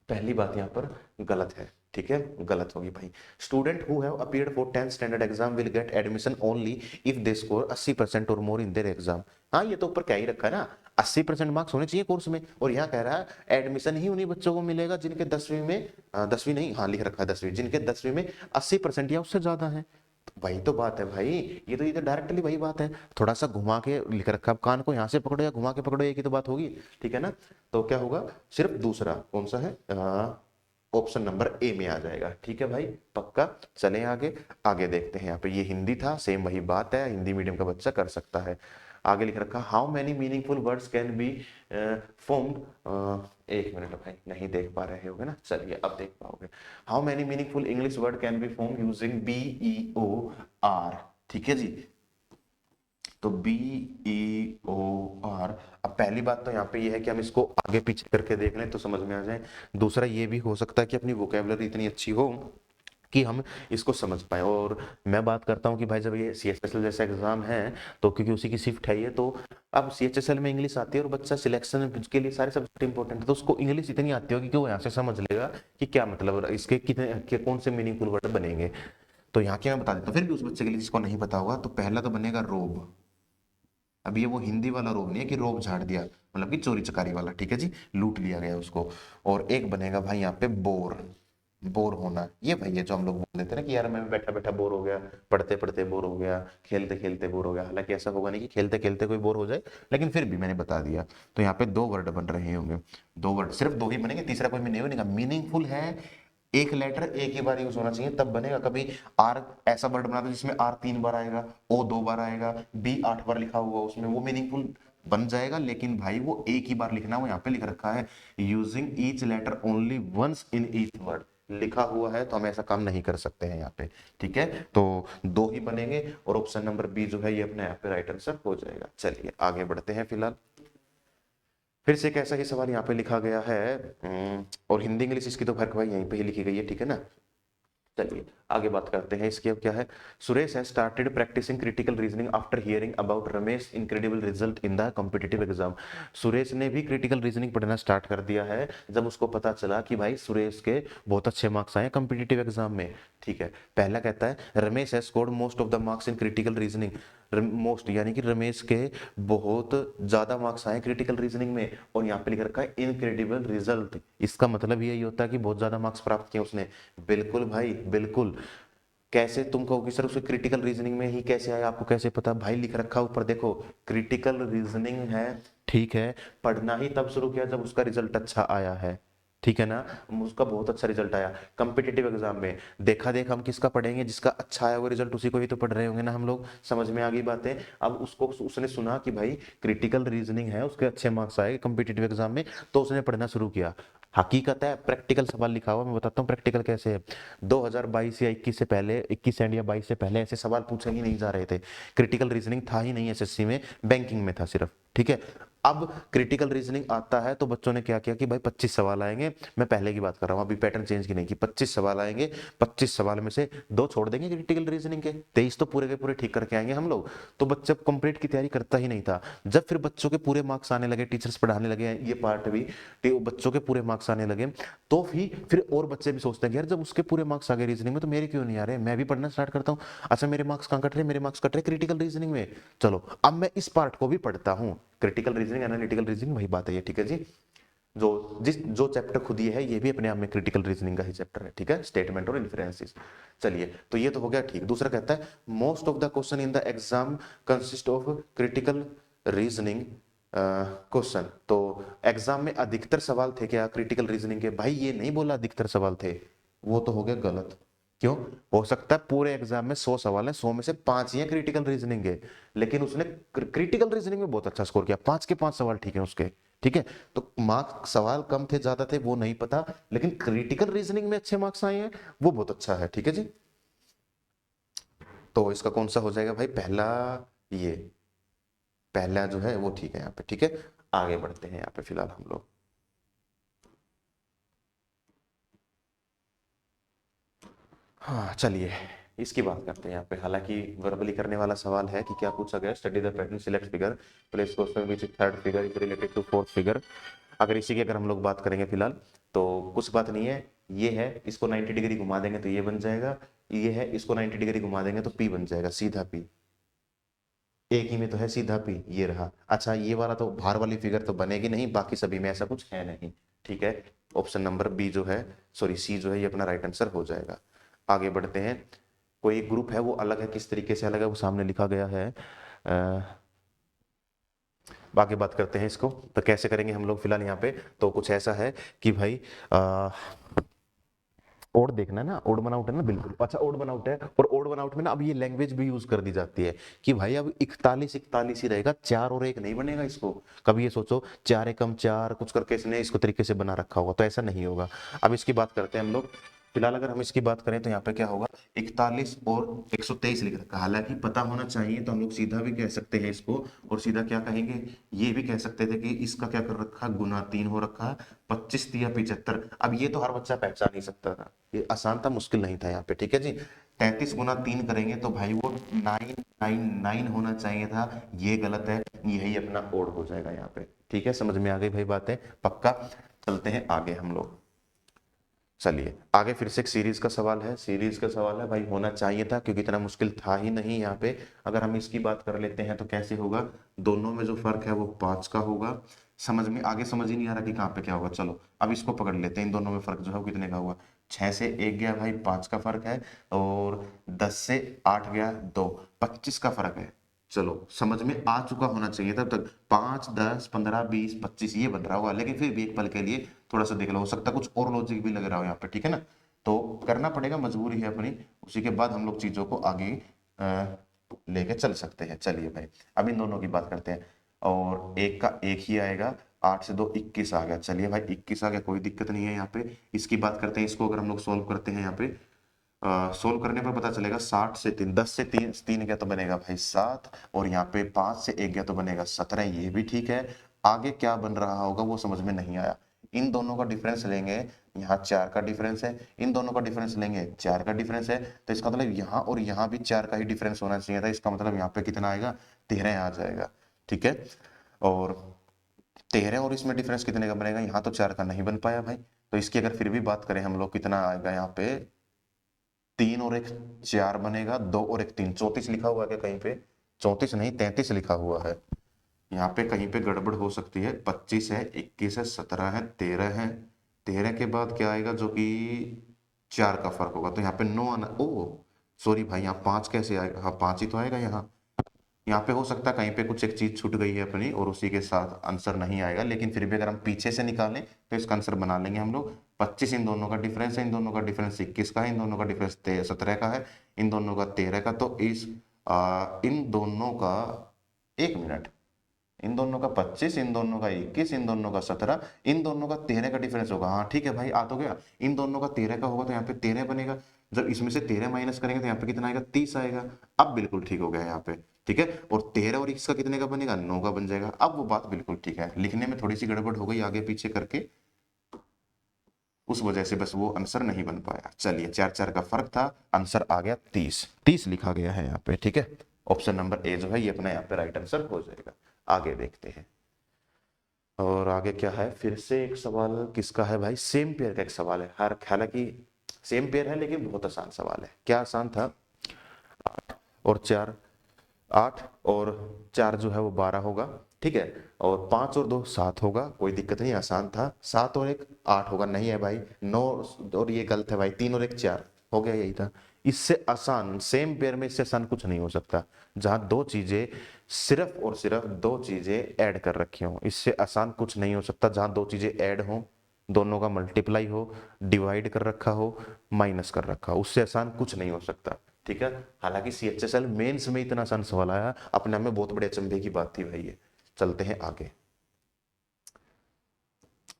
पहली बात यहाँ पर गलत है, ठीक है, गलत होगी भाई। Student who have appeared for 10th standard exam will get admission only if they score 80% और मोर इन देयर एग्जाम। हाँ, ये तो ऊपर क्या ही रखा है ना, 80% मार्क्स होने चाहिए कोर्स में। और यहाँ कह रहा है एडमिशन ही उन्हीं बच्चों को मिलेगा जिनके 10वीं में 10वीं नहीं, हाँ लिख रखा है 10वीं, जिनके 10वीं में 80% या उससे ज्यादा है। तो वही तो बात है भाई, ये तो डायरेक्टली वही बात है। थोड़ा सा घुमा के लिख रखा है, कान को यहाँ से पकड़ो या घुमा के पकड़ो, एक ही तो बात होगी, ठीक है ना। तो क्या होगा, सिर्फ दूसरा कौन सा है, ऑप्शन नंबर ए में आ जाएगा, ठीक है भाई, पक्का। चलें आगे। आगे देखते हैं, यहाँ पे ये हिंदी था, सेम वही बात है, हिंदी मीडियम का बच्चा कर सकता है। आगे लिख रखा, how many meaningful words can be formed, एक मिनट भाई, नहीं देख पा रहे होगे ना, चलिए अब देख पाओगे। How many meaningful English word can be form using BEOR, ठीक है जी। तो BEOR। अब पहली बात तो यहाँ पे ये है कि हम इसको आगे पीछे करके देख लें तो समझ में आ जाए। दूसरा ये भी हो सकता है कि अपनी वोकेबलरी इतनी अच्छी हो कि हम इसको समझ पाए। और मैं बात करता हूँ कि भाई जब ये CSSL जैसा एग्जाम है, तो क्योंकि उसी की शिफ्ट है ये, तो अब CHSL में इंग्लिश आती है और बच्चा सिलेक्शन के लिए सारे सब्जेक्ट इंपॉर्टेंट है, तो उसको इंग्लिश इतनी आती होगी कि वो यहाँ से समझ लेगा कि क्या मतलब इसके कितने के कौन से मीनिंगफुल वर्ड बनेंगे। तो यहाँ के मैं बता देता हूँ फिर भी उस बच्चे के लिए जिसको नहीं पता होगा। तो पहला तो बनेगा रोब। अब ये वो हिंदी वाला रोब नहीं है कि रोब झाड़ दिया, मतलब कि चोरी चकारी वाला, ठीक है जी, लूट लिया गया उसको। और एक बनेगा भाई यहाँ पे बोर। बोर होना, ये भाई ये जो हम लोग बोल देते हैं ना कि यार मैं बैठा बैठा बोर हो गया, पढ़ते पढ़ते बोर हो गया, खेलते खेलते बोर हो गया। हालांकि ऐसा होगा नहीं कि खेलते खेलते कोई बोर हो जाए, लेकिन फिर भी मैंने बता दिया। तो यहाँ पे दो वर्ड बन रहे होंगे, दो वर्ड, सिर्फ दो ही बनेंगे, तीसरा कोई नहीं बनेगा। मीनिंगफुल है, एक लेटर एक ही बार यूज होना चाहिए तब बनेगा। कभी आर ऐसा वर्ड बना दो जिसमें आर 3 बार आएगा, ओ 2 बार आएगा, बी 8 बार लिखा हुआ उसमें, वो मीनिंगफुल बन जाएगा। लेकिन भाई वो एक ही बार लिखना, वो यहाँ पे लिख रखा है using each letter only once in each word, लिखा हुआ है, तो हम ऐसा काम नहीं कर सकते हैं यहाँ पे, ठीक है। तो दो ही बनेंगे और ऑप्शन नंबर बी जो है ये अपने यहाँ पे राइट आंसर हो जाएगा। चलिए आगे बढ़ते हैं। फिलहाल फिर से एक ऐसा ही सवाल यहाँ पे लिखा गया है, और हिंदी इंग्लिश इसकी तो फर्क भाई यहीं पे ही लिखी गई है, ठीक है ना। चलिए आगे बात करते हैं इसकी। अब क्या है, Suresh has started practising critical reasoning after hearing about Ramesh incredible result in the competitive exam. Suresh ने भी क्रिटिकल रीजनिंग पढ़ना स्टार्ट कर दिया है जब उसको पता चला कि भाई सुरेश के बहुत अच्छे मार्क्स आए कॉम्पिटिटिव एग्जाम में, ठीक है। पहला कहता है Ramesh has scored most of the marks in critical reasoning. Most यानी कि रमेश के बहुत ज्यादा मार्क्स आए क्रिटिकल रीजनिंग में, और यहाँ पे लिख रखा है इनक्रेडिबल रिजल्ट। इसका मतलब यही होता है कि बहुत ज्यादा मार्क्स प्राप्त किए उसने। बिल्कुल भाई बिल्कुल। कैसे तुम कहोगे सर उसे क्रिटिकल रीजनिंग में ही कैसे आया, आपको कैसे पता? भाई लिख रखा ऊपर देखो, क्रिटिकल रीजनिंग है, ठीक है, पढ़ना ही तब शुरू किया जब उसका रिजल्ट अच्छा आया है, ठीक है ना। उसका बहुत अच्छा रिजल्ट आया कॉम्पिटिटिव एग्जाम में। देखा देख हम किसका पढ़ेंगे, जिसका अच्छा आया वो रिजल्ट उसी को ही तो पढ़ रहे होंगे ना हम लोग। समझ में आ गई बातें। अब उसको उसने सुना कि भाई क्रिटिकल रीजनिंग है, उसके अच्छे मार्क्स आए कॉम्पिटिटिव एग्जाम में, तो उसने पढ़ना शुरू किया। हकीकत है, प्रैक्टिकल सवाल लिखा हुआ, मैं बताता हूँ प्रैक्टिकल कैसे है। 2022 या 21 से पहले, 21 एंड या 22 से पहले ऐसे सवाल पूछे ही नहीं जा रहे थे। क्रिटिकल रीजनिंग था ही नहीं एसएससी में, बैंकिंग में था सिर्फ, ठीक है। अब क्रिटिकल रीजनिंग आता है तो बच्चों ने क्या किया कि भाई 25 सवाल आएंगे, मैं पहले की बात कर रहा हूँ, अभी पैटर्न चेंज की नहीं की। 25 सवाल आएंगे, 25 सवाल में से 2 छोड़ देंगे क्रिटिकल रीजनिंग के, 23 तो पूरे के पूरे ठीक करके आएंगे हम लोग। तो बच्चा कंप्लीट की तैयारी करता ही नहीं था। जब फिर बच्चों के पूरे मार्क्स आने लगे, टीचर्स पढ़ाने लगे ये पार्ट भी, तो बच्चों के पूरे मार्क्स आने लगे, तो फिर और बच्चे भी सोचते हैं यार जब उसके पूरे मार्क्स आ गए रीजनिंग में तो मेरे क्यों नहीं आ रहे, मैं भी पढ़ना स्टार्ट करता हूँ। अच्छा मेरे मार्क्स कहाँ कट रहे, मेरे मार्क्स कट रहे क्रिटिकल रीजनिंग में, चलो अब मैं इस पार्ट को भी पढ़ता हूँ। क्रिटिकल रीजनिंग एनालिटिकल रीजनिंग वही बात है ये, ठीक है जी। जो चैप्टर खुद ये भी अपने आप में क्रिटिकल रीजनिंग का ही चैप्टर है, ठीक है, स्टेटमेंट और इन्फ्रेंसेस। चलिए तो ये तो हो गया ठीक। दूसरा कहता है most of the question in the exam consist of critical reasoning question. तो एग्जाम में अधिकतर सवाल थे क्या क्रिटिकल रीजनिंग के? भाई ये नहीं बोला अधिकतर सवाल थे, वो तो हो गया गलत। क्यों? हो सकता है पूरे एग्जाम में 100 सवाल है, 100 में से 5 ही है क्रिटिकल रीजनिंग के, लेकिन उसने क्रिटिकल रीजनिंग में बहुत अच्छा स्कोर किया, 5 के 5 सवाल ठीक है उसके, ठीक है। तो मार्क्स सवाल कम थे ज्यादा थे वो नहीं पता, लेकिन क्रिटिकल रीजनिंग में अच्छे मार्क्स आए हैं, वो बहुत अच्छा है, ठीक है जी। तो इसका कौन सा हो जाएगा भाई? पहला, ये पहला जो है वो ठीक है यहाँ पे, ठीक है। आगे बढ़ते हैं यहाँ पे फिलहाल हम लोग। हाँ चलिए इसकी बात करते हैं यहाँ पे। हालांकि वर्बली करने वाला सवाल है कि क्या पूछा गया, study the pattern, select figure, place question which third figure is related to fourth figure. अगर इसी की अगर हम लोग बात करेंगे फिलहाल, तो कुछ बात नहीं है। ये है, इसको 90 डिग्री घुमा देंगे तो ये बन जाएगा, ये है इसको 90 डिग्री घुमा देंगे तो पी बन जाएगा, सीधा पी। एक ही में तो है सीधा पी, ये रहा। अच्छा ये वाला तो भार वाली फिगर तो बनेगी नहीं, बाकी सभी में ऐसा कुछ है नहीं, ठीक है। ऑप्शन नंबर बी जो है, सॉरी सी जो है, ये अपना राइट आंसर हो जाएगा। आगे बढ़ते हैं। कोई एक ग्रुप है वो अलग है, किस तरीके से अलग है वो सामने लिखा गया है। बाकी बात करते हैं इसको, तो कैसे करेंगे हम लोग फिलहाल यहाँ पे। तो कुछ ऐसा है कि भाई ओड देखना है ना, ओड वन आउट है ना, बिल्कुल। अच्छा ओड वन आउट है, और ओड वन आउट में ना अब ये लैंग्वेज भी यूज कर दी जाती है कि भाई अब 41 41 ही रहेगा, 4 और 1 नहीं बनेगा इसको। कभी ये सोचो 4 एकम 4 कुछ करके इसने इसको तरीके से बना रखा होगा, तो ऐसा नहीं होगा। अब इसकी बात करते हैं हम लोग। फिलहाल अगर हम इसकी बात करें तो यहाँ पे क्या होगा, 41 और 123 लिख रखा है। हालांकि पता होना चाहिए तो हम लोग सीधा भी कह सकते हैं इसको, और सीधा क्या कहेंगे, ये भी कह सकते थे कि इसका क्या कर रखा, गुना 3 हो रखा है, 25 या 75। अब ये तो हर बच्चा पहचान ही सकता था, ये आसान था, मुश्किल नहीं था यहाँ पे, ठीक है जी। 33 गुना 3 करेंगे तो भाई वो 999 होना चाहिए था, ये गलत है, यही अपना ओड हो जाएगा यहाँ पे। ठीक है, समझ में आ गई भाई बातें, पक्का। चलते हैं आगे हम लोग। चलिए आगे फिर से एक सीरीज का सवाल है, सीरीज का सवाल है भाई, होना चाहिए था क्योंकि इतना मुश्किल था ही नहीं यहाँ पे। अगर हम इसकी बात कर लेते हैं तो कैसे होगा, दोनों में जो फर्क है वो 5 का होगा। समझ में आगे समझ ही नहीं आ रहा कि कहाँ पे क्या होगा। चलो अब इसको पकड़ लेते हैं, इन दोनों में फर्क जो है वो कितने का हुआ, 6 से 1 गया भाई 5 का फर्क है, और 10 से 8 गया 2, 25 का फर्क है। चलो समझ में आ चुका होना चाहिए तब तक, 5 10 15 20 25 ये बन रहा होगा, लेकिन फिर भी एक पल के लिए थोड़ा सा देख लो, हो सकता है कुछ और लॉजिक भी लग रहा हो यहाँ पे, ठीक है ना। तो करना पड़ेगा, मजबूरी है अपनी, उसी के बाद हम लोग चीजों को आगे लेके चल सकते हैं। चलिए भाई अब इन दोनों की बात करते हैं, और एक का एक ही आएगा, 8 से 2 21 आ गया। चलिए भाई 21 आ गया, कोई दिक्कत नहीं है यहाँ पे। इसकी बात करते हैं, इसको अगर हम लोग सोल्व करते हैं यहाँ पे, सोल्व करने पर पता चलेगा 60 से 3, 10 से 3 3 गया तो बनेगा भाई 7, और यहाँ पे 5 से 1 गया तो बनेगा 17, ये भी ठीक है। आगे क्या बन रहा होगा वो समझ में नहीं आया। इन दोनों का डिफरेंस लेंगे, यहाँ 4 का डिफरेंस है, इन दोनों का डिफरेंस लेंगे 4 का डिफरेंस है, तो इसका मतलब यहाँ और यहाँ भी 4 का ही डिफरेंस होना चाहिए था। इसका मतलब यहाँ पे कितना आएगा, 13 आ जाएगा, ठीक है। और 13 और इसमें डिफरेंस कितने का बनेगा, यहाँ तो 4 का नहीं बन पाया भाई, तो इसकी अगर फिर भी बात करें हम लोग, कितना आएगा यहाँ पे, 3 और 1 4 बनेगा, 2 और 1 3, 34 लिखा हुआ है क्या कहीं पे, 34 नहीं 33 लिखा हुआ है, यहाँ पे कहीं पे गड़बड़ हो सकती है। 25 है, 21 है, 17 है, 13 है, 13 के बाद क्या आएगा जो कि 4 का फर्क होगा, तो यहाँ पे 9 आना, ओ सॉरी भाई यहाँ 5 कैसे आएगा, हाँ 5 ही तो आएगा यहाँ। यहाँ पे हो सकता है कहीं पे कुछ एक चीज छूट गई है अपनी, और उसी के साथ आंसर नहीं आएगा, लेकिन फिर भी अगर हम पीछे से निकालें तो इसका आंसर बना लेंगे हम लोग। 25 इन दोनों का डिफरेंस है, इन दोनों का डिफरेंस 21 का है, इन दोनों का डिफरेंस 17 का है, इन दोनों का 13 का, तो इन दोनों का, एक मिनट, इन दोनों का 25, इन दोनों का 21, इन दोनों का 17, इन दोनों का 13 का डिफरेंस होगा, हाँ ठीक है भाई आ तो गया। इन दोनों का 13 का होगा तो यहाँ पे 13 बनेगा, जब इसमें से 13 माइनस करेंगे तो यहाँ पे कितना आएगा, 30 आएगा। अब बिल्कुल ठीक हो गया यहाँ पे, ठीक है। और 13 और 21 का कितने का बनेगा, 9 का बन जाएगा। अब वो बात बिल्कुल ठीक है, लिखने में थोड़ी सी गड़बड़ हो गई आगे पीछे करके, उस वजह से बस वो आंसर नहीं बन पाया। चलिए 4 4 का फर्क था, आंसर आ गया 30, 30 लिखा गया है यहाँ पे, ठीक है। ऑप्शन नंबर ए जो है ये अपना यहाँ पे राइट आंसर हो जाएगा। आगे देखते हैं, और आगे क्या है, फिर से एक सवाल किसका है भाई, सेम पेयर का एक सवाल है, हर हालांकि सेम पेयर है लेकिन बहुत आसान सवाल है। क्या आसान था, 8 और 4, 8 और 4 जो है वो 12 होगा, ठीक है, और 5 और 2 7 होगा, कोई दिक्कत नहीं, आसान था। 7 और 1 8 होगा, नहीं है भाई 9, और ये गलत है भाई, 3 और 1 4 हो गया, यही था। इससे आसान सेम पेयर में, इससे आसान कुछ नहीं हो सकता, जहां दो चीजें, सिर्फ और सिर्फ दो चीजें ऐड कर रखी हो, इससे आसान कुछ नहीं हो सकता। जहां दो चीजें ऐड हो, दोनों का मल्टीप्लाई हो, डिवाइड कर रखा हो, माइनस कर रखा हो, उससे आसान कुछ नहीं हो सकता, ठीक है। हालांकि CHSL मेंस में इतना आसान सवाल आया, अपने आप में बहुत बड़े अचंभे की बात थी भाई ये। चलते हैं आगे,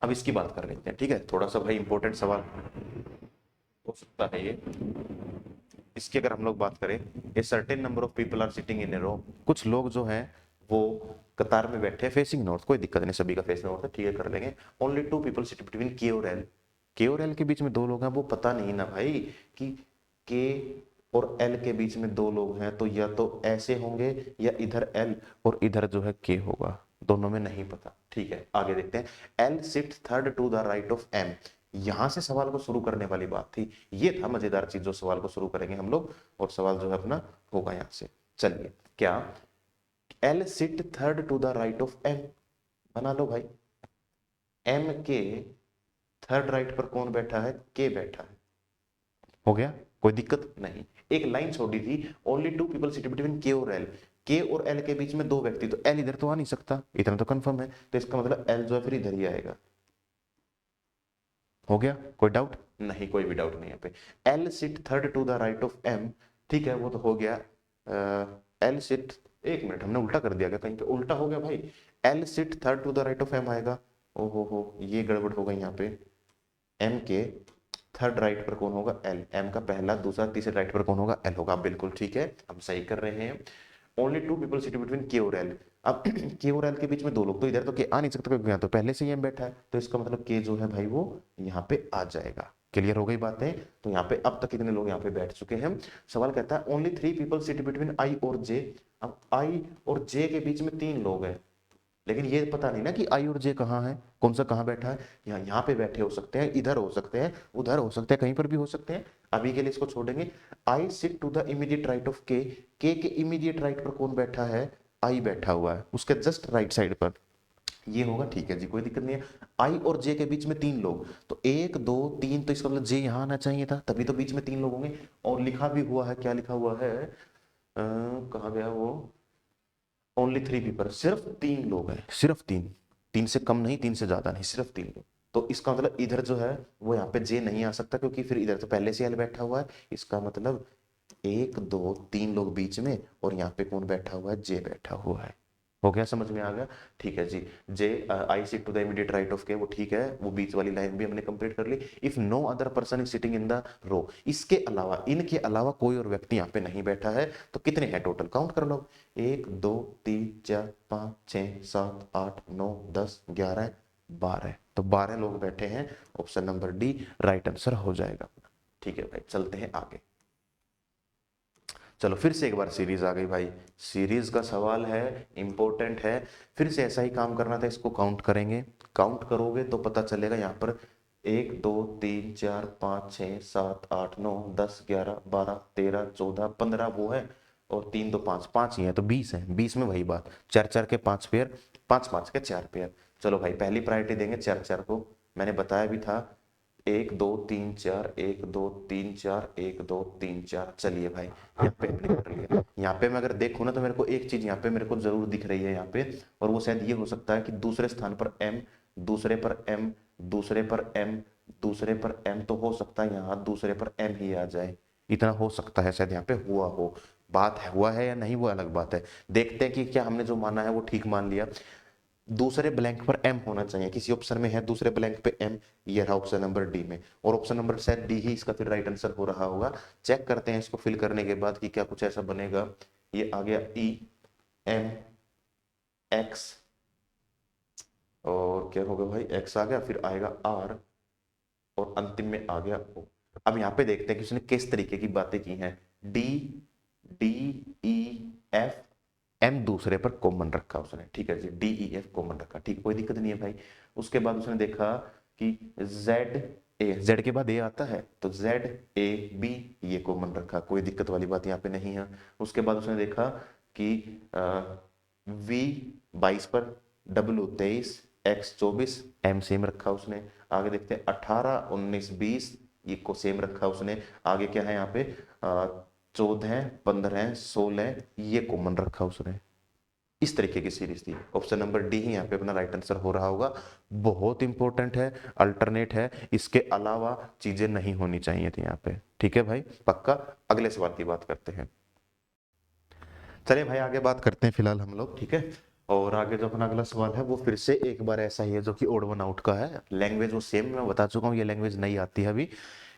अब इसकी बात कर लेते हैं, ठीक है, थोड़ा सा भाई इंपॉर्टेंट सवाल हो सकता है ये। इसकी अगर हम लोग बात करें, a certain number of people are sitting in a row, कुछ लोग जो हैं वो कतार में बैठे फेसिंग नॉर्थ, कोई दिक्कत नहीं, सभी का फेस नॉर्थ है, ठीक है कर लेंगे। ओनली 2 पीपल सिट बिटवीन के और एल, के और एल के बीच में दो लोग हैं, वो पता नहीं ना भाई कि के और एल के बीच में दो लोग हैं, तो या तो ऐसे होंगे या इधर एल और इधर जो है के होगा, दोनों में नहीं पता, ठीक है। आगे देखते हैं, L sit third to the right of M, यहां से सवाल को शुरू करने वाली बात थी, ये था मजेदार चीज जो सवाल को शुरू करेंगे हम लोग, और सवाल जो है अपना होगा यहां से। चलिए क्या, L sit third to the right of M, बना लो भाई, एम के थर्ड राइट पर कौन बैठा है, के बैठा है, हो गया, कोई दिक्कत नहीं। एक लाइन छोड़ी थी, ओनली 2 पीपल सिट बिटवीन के और एल, के और एल के बीच में दो व्यक्ति, तो एल इधर तो आ नहीं सकता, इतना तो कंफर्म है, तो इसका मतलब एल जो है फिर इधर ही आएगा। हो गया, कोई डाउट नहीं, कोई भी डाउट नहीं यहाँ पे। L sit third to the right of M, ठीक है वो तो हो गया। एल सिट, एक मिनट हमने उल्टा कर दिया क्या, कहीं पे उल्टा हो गया भाई, L sit third to the right of M आएगा, ओहो हो ये गड़बड़ हो गई यहाँ पे। एम के थर्ड राइट पर कौन होगा, एल, एम का पहला दूसरा तीसरे राइट पर कौन होगा, एल होगा, बिल्कुल ठीक है, हम सही कर रहे हैं। ओनली 2 पीपल सिट बिटवीन के और एल, अब के और एल के बीच में दो लोग, तो इधर तो के आ नहीं सकता क्योंकि यहाँ तो पहले से ही एम बैठा है, तो इसका मतलब के जो है भाई वो यहाँ पे आ जाएगा, क्लियर हो गई बातें? तो यहाँ पे अब तक कितने लोग यहाँ पे बैठ चुके हैं? सवाल कहता है ओनली 3 पीपल सिट बिटवीन आई और जे। अब आई और जे के बीच में 3 लोग हैं, लेकिन ये पता नहीं ना कि आई और जे कहाँ है, कौन सा कहाँ बैठा है। यहाँ पे बैठे हो सकते हैं, इधर हो सकते हैं, उधर हो सकते हैं, कहीं पर भी हो सकते हैं। अभी के लिए इसको छोड़ेंगे। I sit to the immediate right of K के इमीडिएट राइट पर कौन बैठा है? आई बैठा हुआ है, उसके जस्ट राइट साइड पर ये होगा। ठीक है जी, कोई दिक्कत नहीं है। आई और जे के बीच में 3 लोग, तो 1 2 3, तो इसका मतलब जे यहाँ आना चाहिए था, तभी तो बीच में 3 लोग होंगे। और लिखा भी हुआ है, क्या लिखा हुआ है, कहाँ गया वो, ओनली 3 पीपल, सिर्फ 3 लोग हैं, सिर्फ 3, 3 से कम नहीं, 3 से ज्यादा नहीं, सिर्फ 3 लोग। तो इसका मतलब इधर जो है वो यहाँ पे जे नहीं आ सकता, क्योंकि फिर इधर तो पहले से एल बैठा हुआ है। इसका मतलब 1 2 3 लोग बीच में, और यहाँ पे कौन बैठा हुआ है? जे बैठा हुआ है। हो गया, समझ में आ गया? ठीक है जी। J I sit to the immediate right of K, वो ठीक है, वो बीच वाली लाइन भी हमने कंप्लीट कर ली। If no other person is sitting in the row, इसके अलावा, इनके अलावा कोई और व्यक्ति यहाँ पे नहीं बैठा है, तो कितने हैं टोटल? काउंट कर लो। 1 2 3 4 5 6 7 8 9 10 11 12, तो 12 लोग बैठे हैं। Option number D right answer हो जाएगा। ठीक है भाई, चलते हैं आगे। चलो फिर से एक बार सीरीज आ गई भाई, सीरीज का सवाल है, इंपॉर्टेंट है। फिर से ऐसा ही काम करना था, इसको काउंट करेंगे। काउंट करोगे तो पता चलेगा यहाँ पर 1 2 3 4 5 6 7 8 9 10 11 12 13 14 15 वो है, और 3 2 5, 5 ही है, तो 20 है। 20 में वही बात, 4 4 के 5 पेयर, 5 5 के 4 पेयर। चलो भाई, पहली प्रायोरिटी देंगे 4 4 को, मैंने बताया भी था। 1 2 3 4, 1 2 3 4, 1 2 3 4। चलिए भाई, यहाँ पे हमने कर लिया। यहाँ पे मैं अगर देखूँ ना, तो मेरे को एक चीज यहाँ पे मेरे को जरूर दिख रही है यहाँ पे, और वो शायद ये हो सकता है कि दूसरे स्थान पर एम, दूसरे पर एम, दूसरे पर एम, दूसरे पर एम, तो हो सकता है यहाँ दूसरे पर एम ही आ जाए। इतना हो सकता है शायद यहाँ पे हुआ हो। बात है हुआ है या नहीं, वो अलग बात है। देखते हैं कि क्या हमने जो माना है वो ठीक मान लिया। दूसरे ब्लैंक पर एम होना चाहिए, किसी ऑप्शन में है दूसरे ब्लैंक पे एम, ये रहा ऑप्शन नंबर डी में, और ऑप्शन नंबर शायद डी ही इसका फिर राइट आंसर हो रहा होगा। चेक करते हैं इसको फिल करने के बाद कि क्या कुछ ऐसा बनेगा। ये आ गया ई एम एक्स, और क्या होगा भाई, एक्स आ गया, फिर आएगा आर, और अंतिम में आ गया ओ। अब यहाँ पे देखते हैं कि उसने किस तरीके की बातें की हैं। D D E F M दूसरे पर कॉमन रखा उसने, ठीक है जी, डी ई एफ कॉमन रखा, ठीक, कोई दिक्कत नहीं है भाई। उसके बाद उसने देखा कि जेड ए, जेड के बाद ए आता है, तो जेड ए बी ये कॉमन रखा, कोई दिक्कत वाली बात यहाँ पे नहीं है। उसके बाद उसने देखा कि वी 22 पर, डब्ल्यू 23, एक्स 24, एम सेम रखा उसने। आगे देखते हैं 18 19 20, ये को सेम रखा उसने। आगे क्या है यहाँ पे, 14 15 16 ये कॉमन रखा उसने। इस तरीके की सीरीज थी। ऑप्शन नंबर डी ही यहाँ पे अपना राइट आंसर हो रहा होगा। बहुत इंपॉर्टेंट है, अल्टरनेट है, इसके अलावा चीजें नहीं होनी चाहिए थी यहाँ पे। ठीक है भाई, पक्का। अगले सवाल की बात करते हैं। चलिए भाई, आगे बात करते हैं फिलहाल हम लोग, ठीक है। और आगे जो अपना अगला सवाल है वो फिर से एक बार ऐसा ही है, जो कि ओड वन आउट का है। लैंग्वेज वो सेम मैं बता चुका हूँ, ये लैंग्वेज नहीं आती है अभी।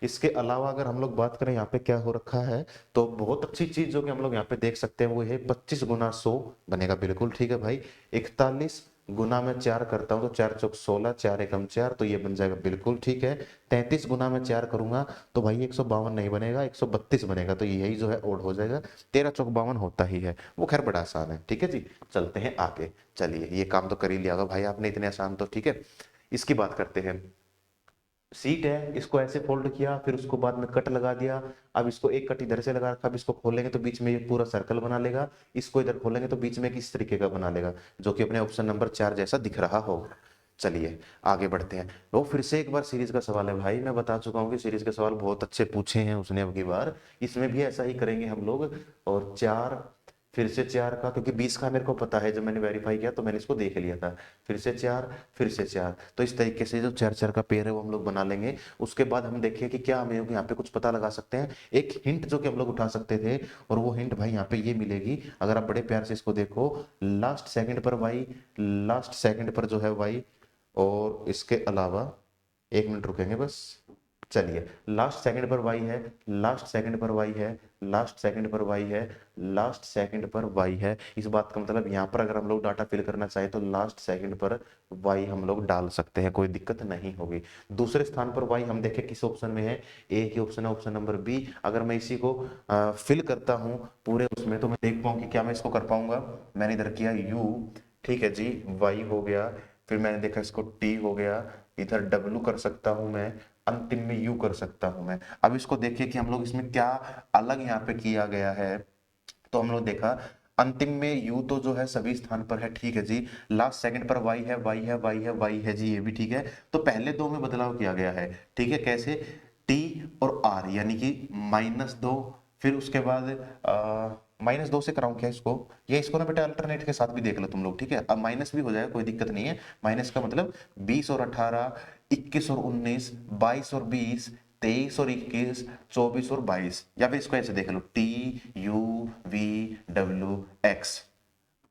इसके अलावा अगर हम लोग बात करें यहाँ पे क्या हो रखा है, तो बहुत अच्छी चीज जो कि हम लोग यहाँ पे देख सकते हैं वो है 25 गुना 100 बनेगा, बिल्कुल ठीक है भाई। 41 गुना में 4 करता हूँ तो 4 चौक 16, 4 एकम 4, तो ये बन जाएगा, बिल्कुल ठीक है। 33 गुना में 4 करूंगा तो भाई 152 नहीं बनेगा, 132 बनेगा, तो यही जो है ओड हो जाएगा। 13 चौक 52 होता ही है, वो खैर बड़ा आसान है, ठीक है जी। चलते हैं आगे। चलिए, ये काम तो कर ही लिया होगा भाई आपने, इतने आसान तो, ठीक है। इसकी बात करते हैं। सीट है, इसको ऐसे फोल्ड किया, फिर उसको बाद में कट लगा दिया। अब इसको एक कट इधर से लगा रखा, अब इसको खोलेंगे तो बीच में ये पूरा सर्कल बना लेगा। इसको इधर खोलेंगे तो बीच में किस तरीके का बना लेगा, जो कि अपने ऑप्शन नंबर 4 जैसा दिख रहा होगा। चलिए आगे बढ़ते हैं। वो फिर से एक बार सीरीज का सवाल है भाई, मैं बता चुका हूँ कि सीरीज के सवाल बहुत अच्छे पूछे हैं उसने अब की बार। इसमें भी ऐसा ही करेंगे हम लोग। और 4, फिर से 4 का, क्योंकि 20 का मेरे को पता है, जब मैंने वेरीफाई किया तो मैंने इसको देख लिया था। फिर से 4, फिर से 4, तो इस तरीके से जो 4 4 का पेयर है वो हम लोग बना लेंगे। उसके बाद हम देखिए कि क्या हमें यहाँ पे कुछ पता लगा सकते हैं। एक हिंट जो कि हम लोग उठा सकते थे, और वो हिंट भाई यहाँ पे ये मिलेगी, अगर आप बड़े प्यार से इसको देखो। लास्ट सेकंड पर वाई, लास्ट सेकंड पर जो है वाई, और इसके अलावा 1 मिनट रुकेंगे बस। चलिए लास्ट सेकंड पर y है, लास्ट सेकंड पर y है, लास्ट सेकंड पर y है, लास्ट सेकंड पर y है। इस बात का मतलब यहाँ पर अगर हम लोग डाटा फिल करना चाहे तो लास्ट सेकंड पर y हम लोग डाल सकते हैं, कोई दिक्कत नहीं होगी। दूसरे स्थान पर y हम देखें किस ऑप्शन में है, एक ही ऑप्शन है, ऑप्शन नंबर बी। अगर मैं इसी को फिल करता हूँ पूरे उसमें तो मैं देख पाऊँ कि क्या मैं इसको कर पाऊंगा। मैंने इधर किया u, ठीक है जी, y हो गया, फिर मैंने देखा इसको t हो गया, इधर w कर सकता हूं मैं, अंतिम में u कर सकता हूं मैं। अब इसको देखिए कि हम लोग इसमें क्या अलग यहाँ पे किया गया है। तो हम लोग देखा अंतिम में u तो जो है सभी स्थान पर है, ठीक है जी। लास्ट सेकंड पर y है, y है, y है, y है जी, ये भी ठीक है। तो पहले दो में बदलाव किया गया है, ठीक है। कैसे? t और r, यानी कि -2, फिर उसके बाद -2 से कराऊं क्या इसको, या इसको ना बेटा अल्टरनेट के साथ भी देख लो तुम लोग, ठीक है। अब माइनस भी हो जाएगा, कोई दिक्कत नहीं है। माइनस का मतलब 20 और 18, 21 और 19, 22 और 20, 23 और 21, 24 और 22, या फिर इसको ऐसे देख लो TUVWX,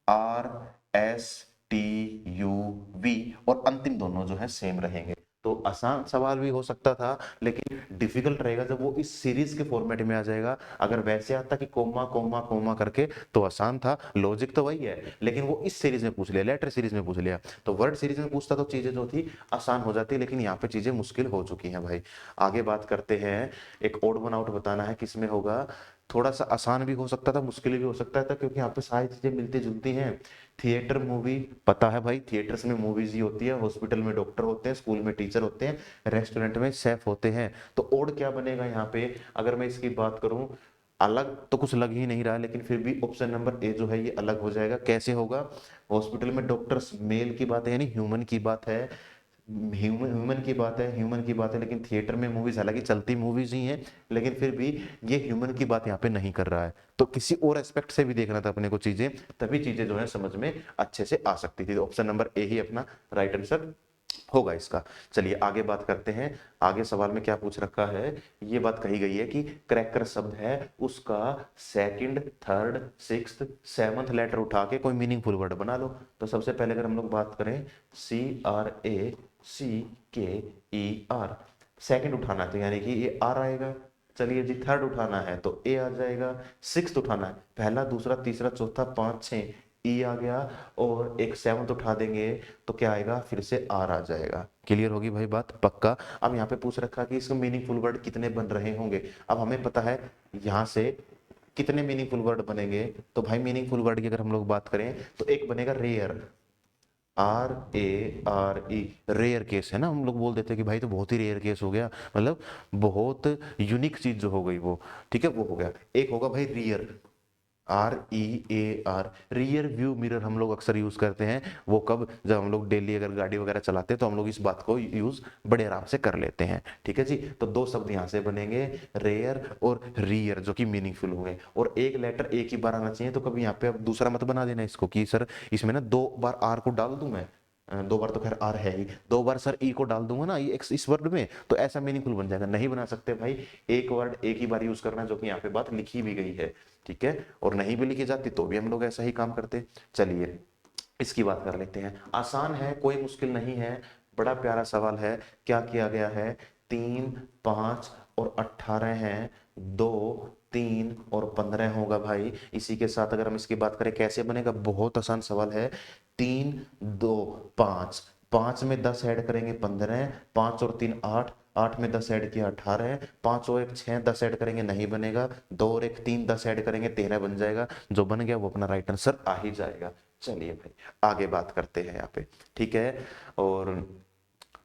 RSTUV, और अंतिम दोनों जो है सेम रहेंगे। तो आसान सवाल भी हो सकता था, लेकिन डिफिकल्ट रहेगा जब वो इस सीरीज के फॉर्मेट में आ जाएगा। अगर वैसे आता कि कोमा कोमा कोमा करके तो आसान था, लॉजिक तो वही है, लेकिन वो इस सीरीज में पूछ लिया, लेटर सीरीज में पूछ लिया। तो वर्ड सीरीज में पूछता तो चीजें जो थी आसान हो जाती, लेकिन यहाँ पे चीजें मुश्किल हो चुकी हैं भाई। आगे बात करते हैं, एक ओड वन आउट बताना है किसमें होगा। थोड़ा सा आसान भी हो सकता था, मुश्किल भी हो सकता था, क्योंकि यहाँ पे सारी चीजें मिलती जुलती हैं। थिएटर मूवी पता है भाई, थिएटर्स में मूवीज ही होती है, हॉस्पिटल में डॉक्टर होते हैं, स्कूल में टीचर होते हैं, रेस्टोरेंट में शेफ होते हैं। तो ओड क्या बनेगा यहाँ पे, अगर मैं इसकी बात करूं, अलग तो कुछ लग ही नहीं रहा, लेकिन फिर भी ऑप्शन नंबर ए जो है ये अलग हो जाएगा। कैसे होगा? हॉस्पिटल में डॉक्टर्स मेल की बात है, यानी ह्यूमन की बात है, ह्यूमन की बात है, ह्यूमन की बात है, लेकिन थिएटर में मूवीज हालांकि चलती मूवीज ही हैं, लेकिन फिर भी ये ह्यूमन की बात यहाँ पे नहीं कर रहा है। तो किसी और एस्पेक्ट से भी देखना था अपने को चीजें, तभी चीजें जो है समझ में अच्छे से आ सकती थी। ऑप्शन नंबर ए ही अपना राइट आंसर होगा इसका। चलिए आगे बात करते हैं। आगे सवाल में क्या पूछ रखा है, ये बात कही गई है कि क्रैकर शब्द है, उसका second, third, sixth, seventh letter उठा के कोई मीनिंगफुल वर्ड बना लो। तो सबसे पहले अगर हम लोग बात करें CRACKER, सेकंड उठाना है तो यानी कि ये आर आएगा। चलिए जी, थर्ड उठाना है तो ए आ जाएगा। सिक्स्थ उठाना है, पहला, दूसरा, तीसरा, चौथा, पांच, छह, ई आ गया। और एक सेवंथ उठा देंगे तो क्या आएगा, फिर से आर आ जाएगा। क्लियर होगी भाई बात? पक्का। अब यहाँ पे पूछ रखा कि इसको मीनिंगफुल वर्ड कितने बन रहे होंगे। अब हमें पता है यहाँ से कितने मीनिंगफुल वर्ड बनेंगे। तो भाई मीनिंगफुल वर्ड की अगर हम लोग बात करें तो एक बनेगा रेयर, RARE, रेयर केस है ना। हम लोग बोल देते हैं कि भाई तो बहुत ही रेयर केस हो गया, मतलब बहुत यूनिक चीज जो हो गई वो, ठीक है, वो हो गया। एक होगा भाई rear, REAR, rear view mirror हम लोग अक्सर यूज करते हैं। वो कब, जब हम लोग डेली अगर गाड़ी वगैरह चलाते हैं तो हम लोग इस बात को यूज बड़े आराम से कर लेते हैं, ठीक है जी। तो दो शब्द यहाँ से बनेंगे, रेयर और रियर, जो कि मीनिंगफुल होंगे। और एक लेटर एक ही बार आना चाहिए, तो कभी यहाँ पे अब दूसरा मत बना देना इसको कि सर इसमें ना दो बार आर को डाल दूं मैं। दो बार तो खैर आर है ही, दो बार सर ई को डाल दूंगा ना ये इस वर्ड में, तो ऐसा मीनिंगफुल बन जाएगा। नहीं बना सकते भाई, एक वर्ड एक ही बार यूज करना, जो कि यहाँ पे बात लिखी भी गई है, ठीक है। और नहीं भी लिखी जाती तो भी हम लोग ऐसा ही काम करते। चलिए इसकी बात कर लेते हैं। आसान है, कोई मुश्किल नहीं है, बड़ा प्यारा सवाल है। क्या किया गया है, 3, 5 और 18 हैं, 2, 3 और 15 होगा भाई। इसी के साथ अगर हम इसकी बात करें कैसे बनेगा, बहुत आसान सवाल है। 3, 2, 5, 5 में 10 ऐड करेंगे 15, 5 और 3 8, 8 में 10 ऐड किया 18, 5 और 1 6, 10 ऐड करेंगे नहीं बनेगा, 2 और 1 3, 10 ऐड करेंगे 13 बन जाएगा। जो बन गया वो अपना राइट आंसर आ ही जाएगा। चलिए भाई आगे बात करते हैं यहाँ पे, ठीक है। और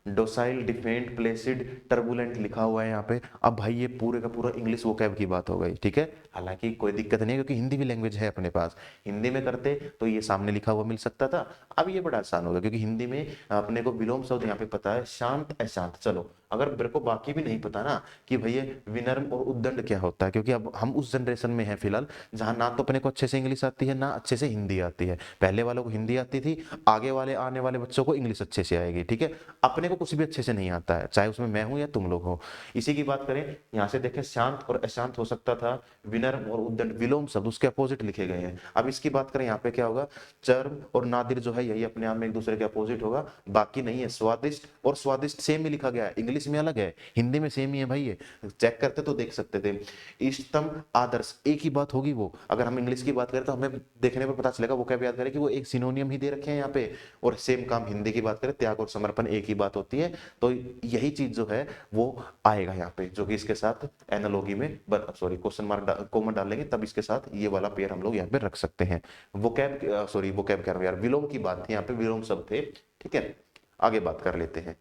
डोसाइल, डिफेंड, प्लेसिड, टर्बुलेंट लिखा हुआ है यहाँ पे। अब भाई ये पूरे का पूरा इंग्लिश वोकैब की बात हो गई, ठीक है। हालांकि कोई दिक्कत नहीं है, क्योंकि हिंदी भी लैंग्वेज है अपने पास। हिंदी में करते तो ये सामने लिखा हुआ मिल सकता था। अब ये बड़ा आसान होगा, क्योंकि हिंदी में अपने को विलोम शब्द यहाँ पे पता है, शांत, अशांत। चलो अगर मेरे को बाकी भी नहीं पता ना कि भैया विनर्म और उद्दंड क्या होता है, क्योंकि अब हम उस जनरेशन में हैं फिलहाल जहां ना तो अपने को अच्छे से इंग्लिश आती है, ना अच्छे से हिंदी आती है। पहले वालों को हिंदी आती थी, आगे वाले आने वाले बच्चों को इंग्लिश अच्छे से आएगी, ठीक है। अपने अपने को कुछ भी अच्छे से नहीं आता है, चाहे उसमें मैं हूं या तुम लोग हो। इसी की बात करें, यहाँ से देखें शांत और अशांत हो सकता था, विनम्र और उद्दंड विलोम शब्द उसके अपोजिट लिखे गए हैं। अब इसकी बात करें, यहाँ पे क्या होगा, चर्म और नादिर जो है यही अपने आप में एक दूसरे के अपोजिट होगा, बाकी नहीं है। स्वादिष्ट और स्वादिष्ट सेम ही लिखा गया है, इंग्लिश में अलग है, हिंदी में सेम ही है भाई, ये चेक करते तो देख सकते थे। इष्टतम आदर्श एक ही बात होगी वो, अगर हम इंग्लिश की बात करें तो हमें देखने पर पता चलेगा, वो क्या याद करें कि वो एक सिनोनियम ही दे रखे हैं यहाँ पे। और सेम काम हिंदी की बात करें, त्याग और समर्पण एक ही बात होती है। तो यही चीज जो है वो आएगा यहाँ पे, जो कि इसके साथ एनालॉगी में सॉरी क्वेश्चन मार्क कॉमन डालेंगे, तब इसके साथ ये वाला पेयर हम लोग यहाँ पे रख सकते हैं। वोकैब सॉरी वोकैब कह रहा हूँ यार, विलोम की बात थी यहाँ पे, विलोम शब्द थे। ठीक है, आगे बात कर लेते हैं।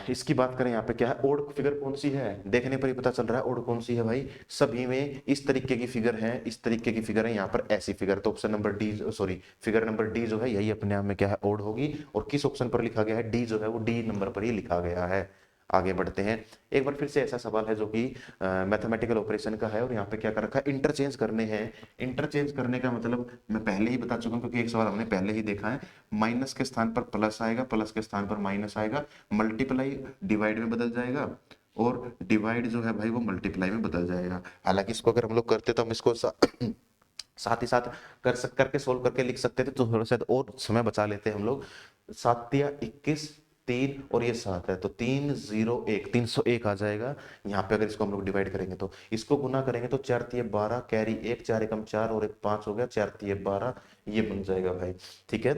इसकी बात करें, यहाँ पे क्या है, ओड फिगर कौन सी है, देखने पर ही पता चल रहा है ओड कौन सी है भाई। सभी में इस तरीके की फिगर है, इस तरीके की फिगर है, यहाँ पर ऐसी फिगर, तो option number D sorry figure number D जो है यही अपने आप में क्या है, ओड होगी। और किस ऑप्शन पर लिखा गया है, डी जो है वो डी नंबर पर ही लिखा गया है। आगे बढ़ते हैं, एक बार फिर से ऐसा सवाल है जो कि मैथमेटिकल ऑपरेशन का है, और यहाँ पे क्या कर रखा है, इंटरचेंज करने हैं। इंटरचेंज करने का मतलब मैं पहले ही बता चुका हूँ, क्योंकि एक सवाल हमने पहले ही देखा है। माइनस के स्थान पर प्लस आएगा, प्लस के स्थान पर माइनस आएगा, मल्टीप्लाई डिवाइड में बदल जाएगा, और डिवाइड जो है भाई वो मल्टीप्लाई में बदल जाएगा। हालांकि इसको अगर हम लोग करते तो हम इसको साथ ही साथ करके सोल्व करके लिख सकते थे, तो थोड़ा सा और समय बचा लेते हम लोग। 7×21 3 और ये 7 है, तो 301 301 आ जाएगा। यहाँ पे अगर इसको हम लोग डिवाइड करेंगे तो इसको गुना करेंगे तो 4×3=12, कैरी 1, 4 एकम 4 और 1 5 हो गया, 4×3=12, ये बन जाएगा भाई। ठीक है,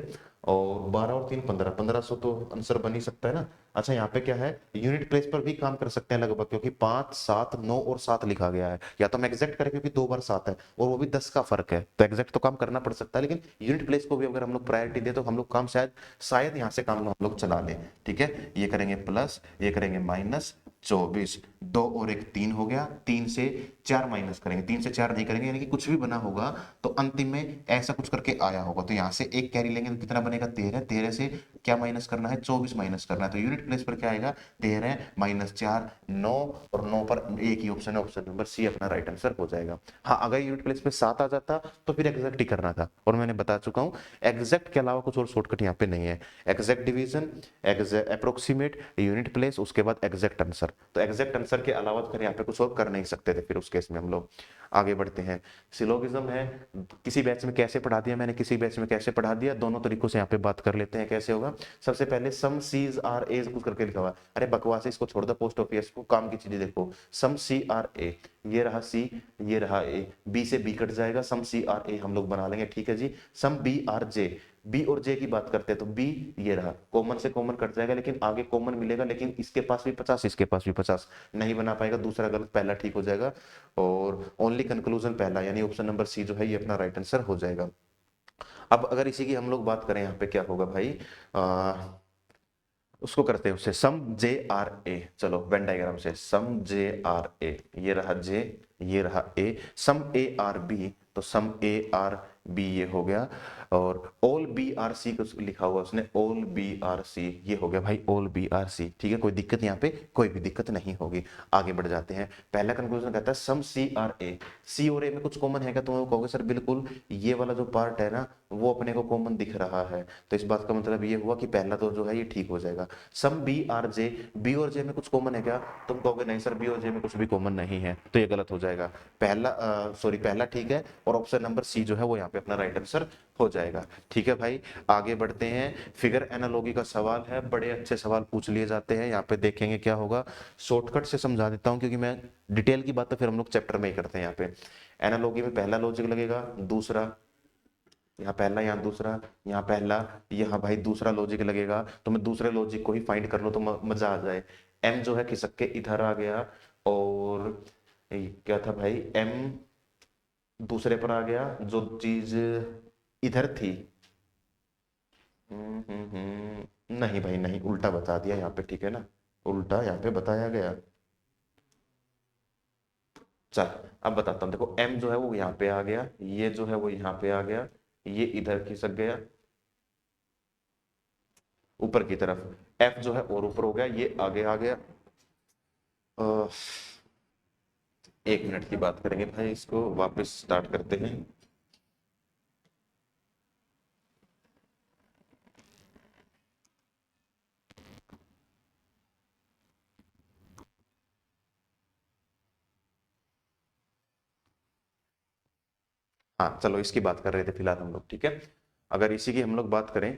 और 12 और 3 15, 1500 तो आंसर बन ही सकता है ना। अच्छा, यहाँ पे क्या है, यूनिट प्लेस पर भी काम कर सकते हैं लगभग, क्योंकि 5 7 9 और 7 लिखा गया है। या तो हम एग्जैक्ट करें, क्योंकि 2 बार 7 है और वो भी 10 का फर्क है, तो एग्जैक्ट तो काम करना पड़ सकता है, लेकिन यूनिट प्लेस को भी अगर हम लोग प्रायोरिटी दे तो हम लोग काम शायद शायद यहाँ से काम हम लोग चला लें। ठीक है, ये करेंगे प्लस, ये करेंगे माइनस, 24 2 और 1 3 हो गया, 3 से 4 माइनस करेंगे, 3 से 4 नहीं करेंगे, यानी कि कुछ भी बना होगा तो अंतिम में ऐसा कुछ करके आया होगा, तो यहाँ से एक कैरी लेंगे तो कितना बनेगा, 13, 13 से क्या माइनस करना है, 24 माइनस करना है, तो यूनिट प्लेस पर क्या आएगा, 13 माइनस 4 9, और 9 पर एक ही ऑप्शन है, ऑप्शन नंबर सी अपना राइट आंसर हो जाएगा। हाँ, अगर यूनिट प्लेस पे 7 आ जाता तो फिर एग्जैक्ट ही करना था, और मैंने बता चुका हूँ एग्जैक्ट के अलावा कुछ और शॉर्टकट यहाँ पे नहीं है। Exact division, approximate, unit place, उसके बाद एग्जैक्ट आंसर। तो एग्जैक्ट आंसर के अलावा फिर यहाँ पे कुछ और कर नहीं सकते थे फिर उस केस में हम लोग। आगे बढ़ते हैं, सिलोगिज्म है, किसी बैच में कैसे पढ़ा दिया मैंने, किसी बैच में कैसे पढ़ा दिया, दोनों तरीकों से यहाँ पे बात कर लेते हैं कैसे होगा। सबसे पहले सम सीज आर ए कुछ करके लिखा हुआ है, अरे बकवास है, इसको छोड़ दो, पोस्ट ऑफिस को काम की चीजें देखो। सम सी आर ए, ये रहा सी, ये रहा ए, बी से बी कट जाएगा, सम सी आर ए हम लोग बना लेंगे। ठीक है जी, some B are J, B और जे की बात करते हैं तो बी ये रहा, कॉमन से कॉमन कट जाएगा, लेकिन आगे कॉमन मिलेगा, लेकिन इसके पास भी 50 इसके पास भी 50, नहीं बना पाएगा, दूसरा गलत, पहला ठीक हो जाएगा। और ओनली कंक्लूजन पहला, यानी ऑप्शन नंबर सी जो है ये अपना राइट आंसर हो जाएगा। अब अगर इसी की हम लोग बात करें, यहाँ पे क्या होगा भाई, उसको करते हैं उससे, सम जे आर ए, चलो वेन डायग्राम से, सम जे आर ए, ये रहा जे, ये रहा ए, सम ए आर बी, तो सम ए आर बी ये हो गया, और ऑल बी आर सी को लिखा हुआ उसने, ऑल बी आर सी, ये हो गया भाई ऑल बी आर सी। ठीक है, कोई दिक्कत यहाँ पे कोई भी दिक्कत नहीं होगी। आगे बढ़ जाते हैं, पहला कंक्लूजन कहता है सम सी आर ए, सी और ए में कुछ कॉमन है क्या, तुम कहोगे सर बिल्कुल, ये वाला जो पार्ट है ना वो अपने को कॉमन दिख रहा है, तो इस बात का मतलब ये हुआ कि पहला तो जो है ये ठीक हो जाएगा। Some B are J, B और जे में कुछ कॉमन है क्या, तुम कहोगे नहीं सर बी और जे में कुछ भी कॉमन नहीं है, तो ये गलत हो जाएगा। पहला सॉरी पहला ठीक है, और ऑप्शन नंबर सी जो है वो यहाँ पे अपना राइट आंसर हो जाएगा। ठीक है भाई, आगे बढ़ते हैं, फिगर एनालॉगी का सवाल है, बड़े अच्छे सवाल पूछ लिए जाते हैं, यहाँ पे देखेंगे क्या होगा। शॉर्टकट से समझा देता हूँ, क्योंकि मैं डिटेल की बात तो फिर हम लोग चैप्टर में ही करते हैं। यहाँ पे एनालॉगी में पहला लॉजिक लगेगा, दूसरा, यहाँ पहला, यहाँ दूसरा, यहाँ पहला, यहाँ भाई दूसरा लॉजिक लगेगा, तो मैं दूसरे लॉजिक को ही फाइंड कर लो तो मजा आ जाए। एम जो है खिसक के इधर आ गया, और क्या था भाई, एम दूसरे पर आ गया, जो चीज इधर थी, नहीं भाई नहीं, उल्टा बता दिया यहाँ पे, ठीक है ना, उल्टा यहाँ पे बताया गया। चल अब बताता हूँ, देखो m जो है वो यहाँ पे आ गया, ये जो है वो यहाँ पे आ गया, ये इधर खिसक गया ऊपर की तरफ, f जो है और ऊपर हो गया, ये आगे आ गया। अ, 1 मिनट की बात करेंगे भाई, इसको वापस स्टार्ट करते हैं। हाँ चलो इसकी बात कर रहे थे फिलहाल हम लोग, ठीक है। अगर इसी की हम लोग बात करें,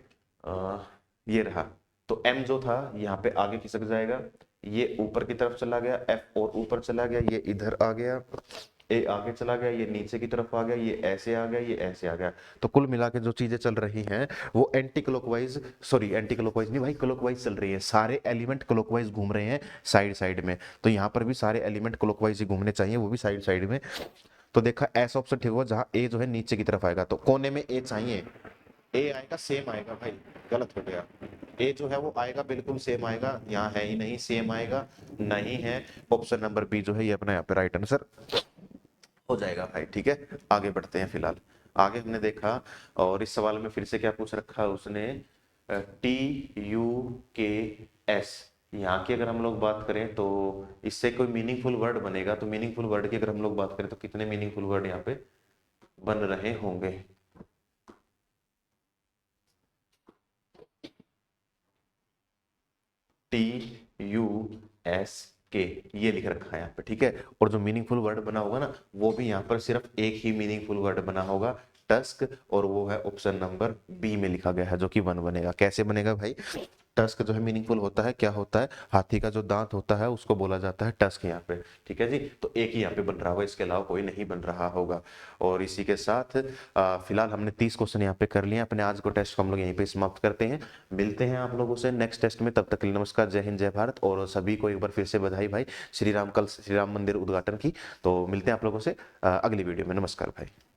ये रहा, तो m जो था यहाँ पे आगे खिसक जाएगा, ये ऊपर की तरफ चला गया, f और ऊपर चला गया, ये इधर आ गया, a आगे चला गया, ये नीचे की तरफ आ गया, ये ऐसे आ गया, ये ऐसे आ गया। तो कुल मिला के जो चीजें चल रही हैं वो anti clockwise, sorry anti clockwise नहीं भाई, क्लॉकवाइज चल रही है। सारे एलिमेंट क्लॉकवाइज घूम रहे हैं साइड साइड में, तो यहाँ पर भी सारे एलिमेंट क्लॉकवाइज ही घूमने चाहिए, वो भी साइड साइड में। तो देखा ऐसा ऑप्शन ठीक होगा जहां ए जो है नीचे की तरफ आएगा, तो कोने में ए चाहिए, ए आएगा सेम आएगा भाई, गलत हो गया। ए जो है वो आएगा बिल्कुल सेम आएगा, यहाँ है ही नहीं, सेम आएगा नहीं है। ऑप्शन नंबर बी जो है ये अपना यहाँ पे राइट आंसर हो जाएगा भाई, ठीक है। आगे बढ़ते हैं फिलहाल। आगे हमने देखा, और इस सवाल में फिर से क्या पूछ रखा है उसने, टी यू के एस, यहाँ की अगर हम लोग बात करें तो इससे कोई मीनिंगफुल वर्ड बनेगा, तो मीनिंगफुल वर्ड की अगर हम लोग बात करें तो कितने मीनिंगफुल वर्ड यहाँ पे बन रहे होंगे। टी यू एस के ये लिख रखा है यहाँ पे, ठीक है। और जो मीनिंगफुल वर्ड बना होगा ना, वो भी यहाँ पर सिर्फ एक ही मीनिंगफुल वर्ड बना होगा, टस्क, और वो है ऑप्शन नंबर बी में लिखा गया है, जो कि वन बनेगा। कैसे बनेगा भाई, टस्क जो है मीनिंगफुल होता है, क्या होता है, हाथी का जो दांत होता है उसको बोला जाता है टस्क यहाँ पे, ठीक है जी। तो एक ही यहाँ पे बन रहा होगा, इसके अलावा कोई नहीं बन रहा होगा। और इसी के साथ फिलहाल हमने 30 क्वेश्चन यहाँ पे कर लिए। अपने आज को टेस्ट को हम लोग यहीं पे समाप्त करते हैं। मिलते हैं आप लोगों से नेक्स्ट टेस्ट में, तब तक के लिए नमस्कार, जय हिंद, जय भारत। और सभी को एक बार फिर से बधाई भाई, श्री राम, कल श्री राम मंदिर उद्घाटन की। तो मिलते हैं आप लोगों से अगली वीडियो में। नमस्कार भाई।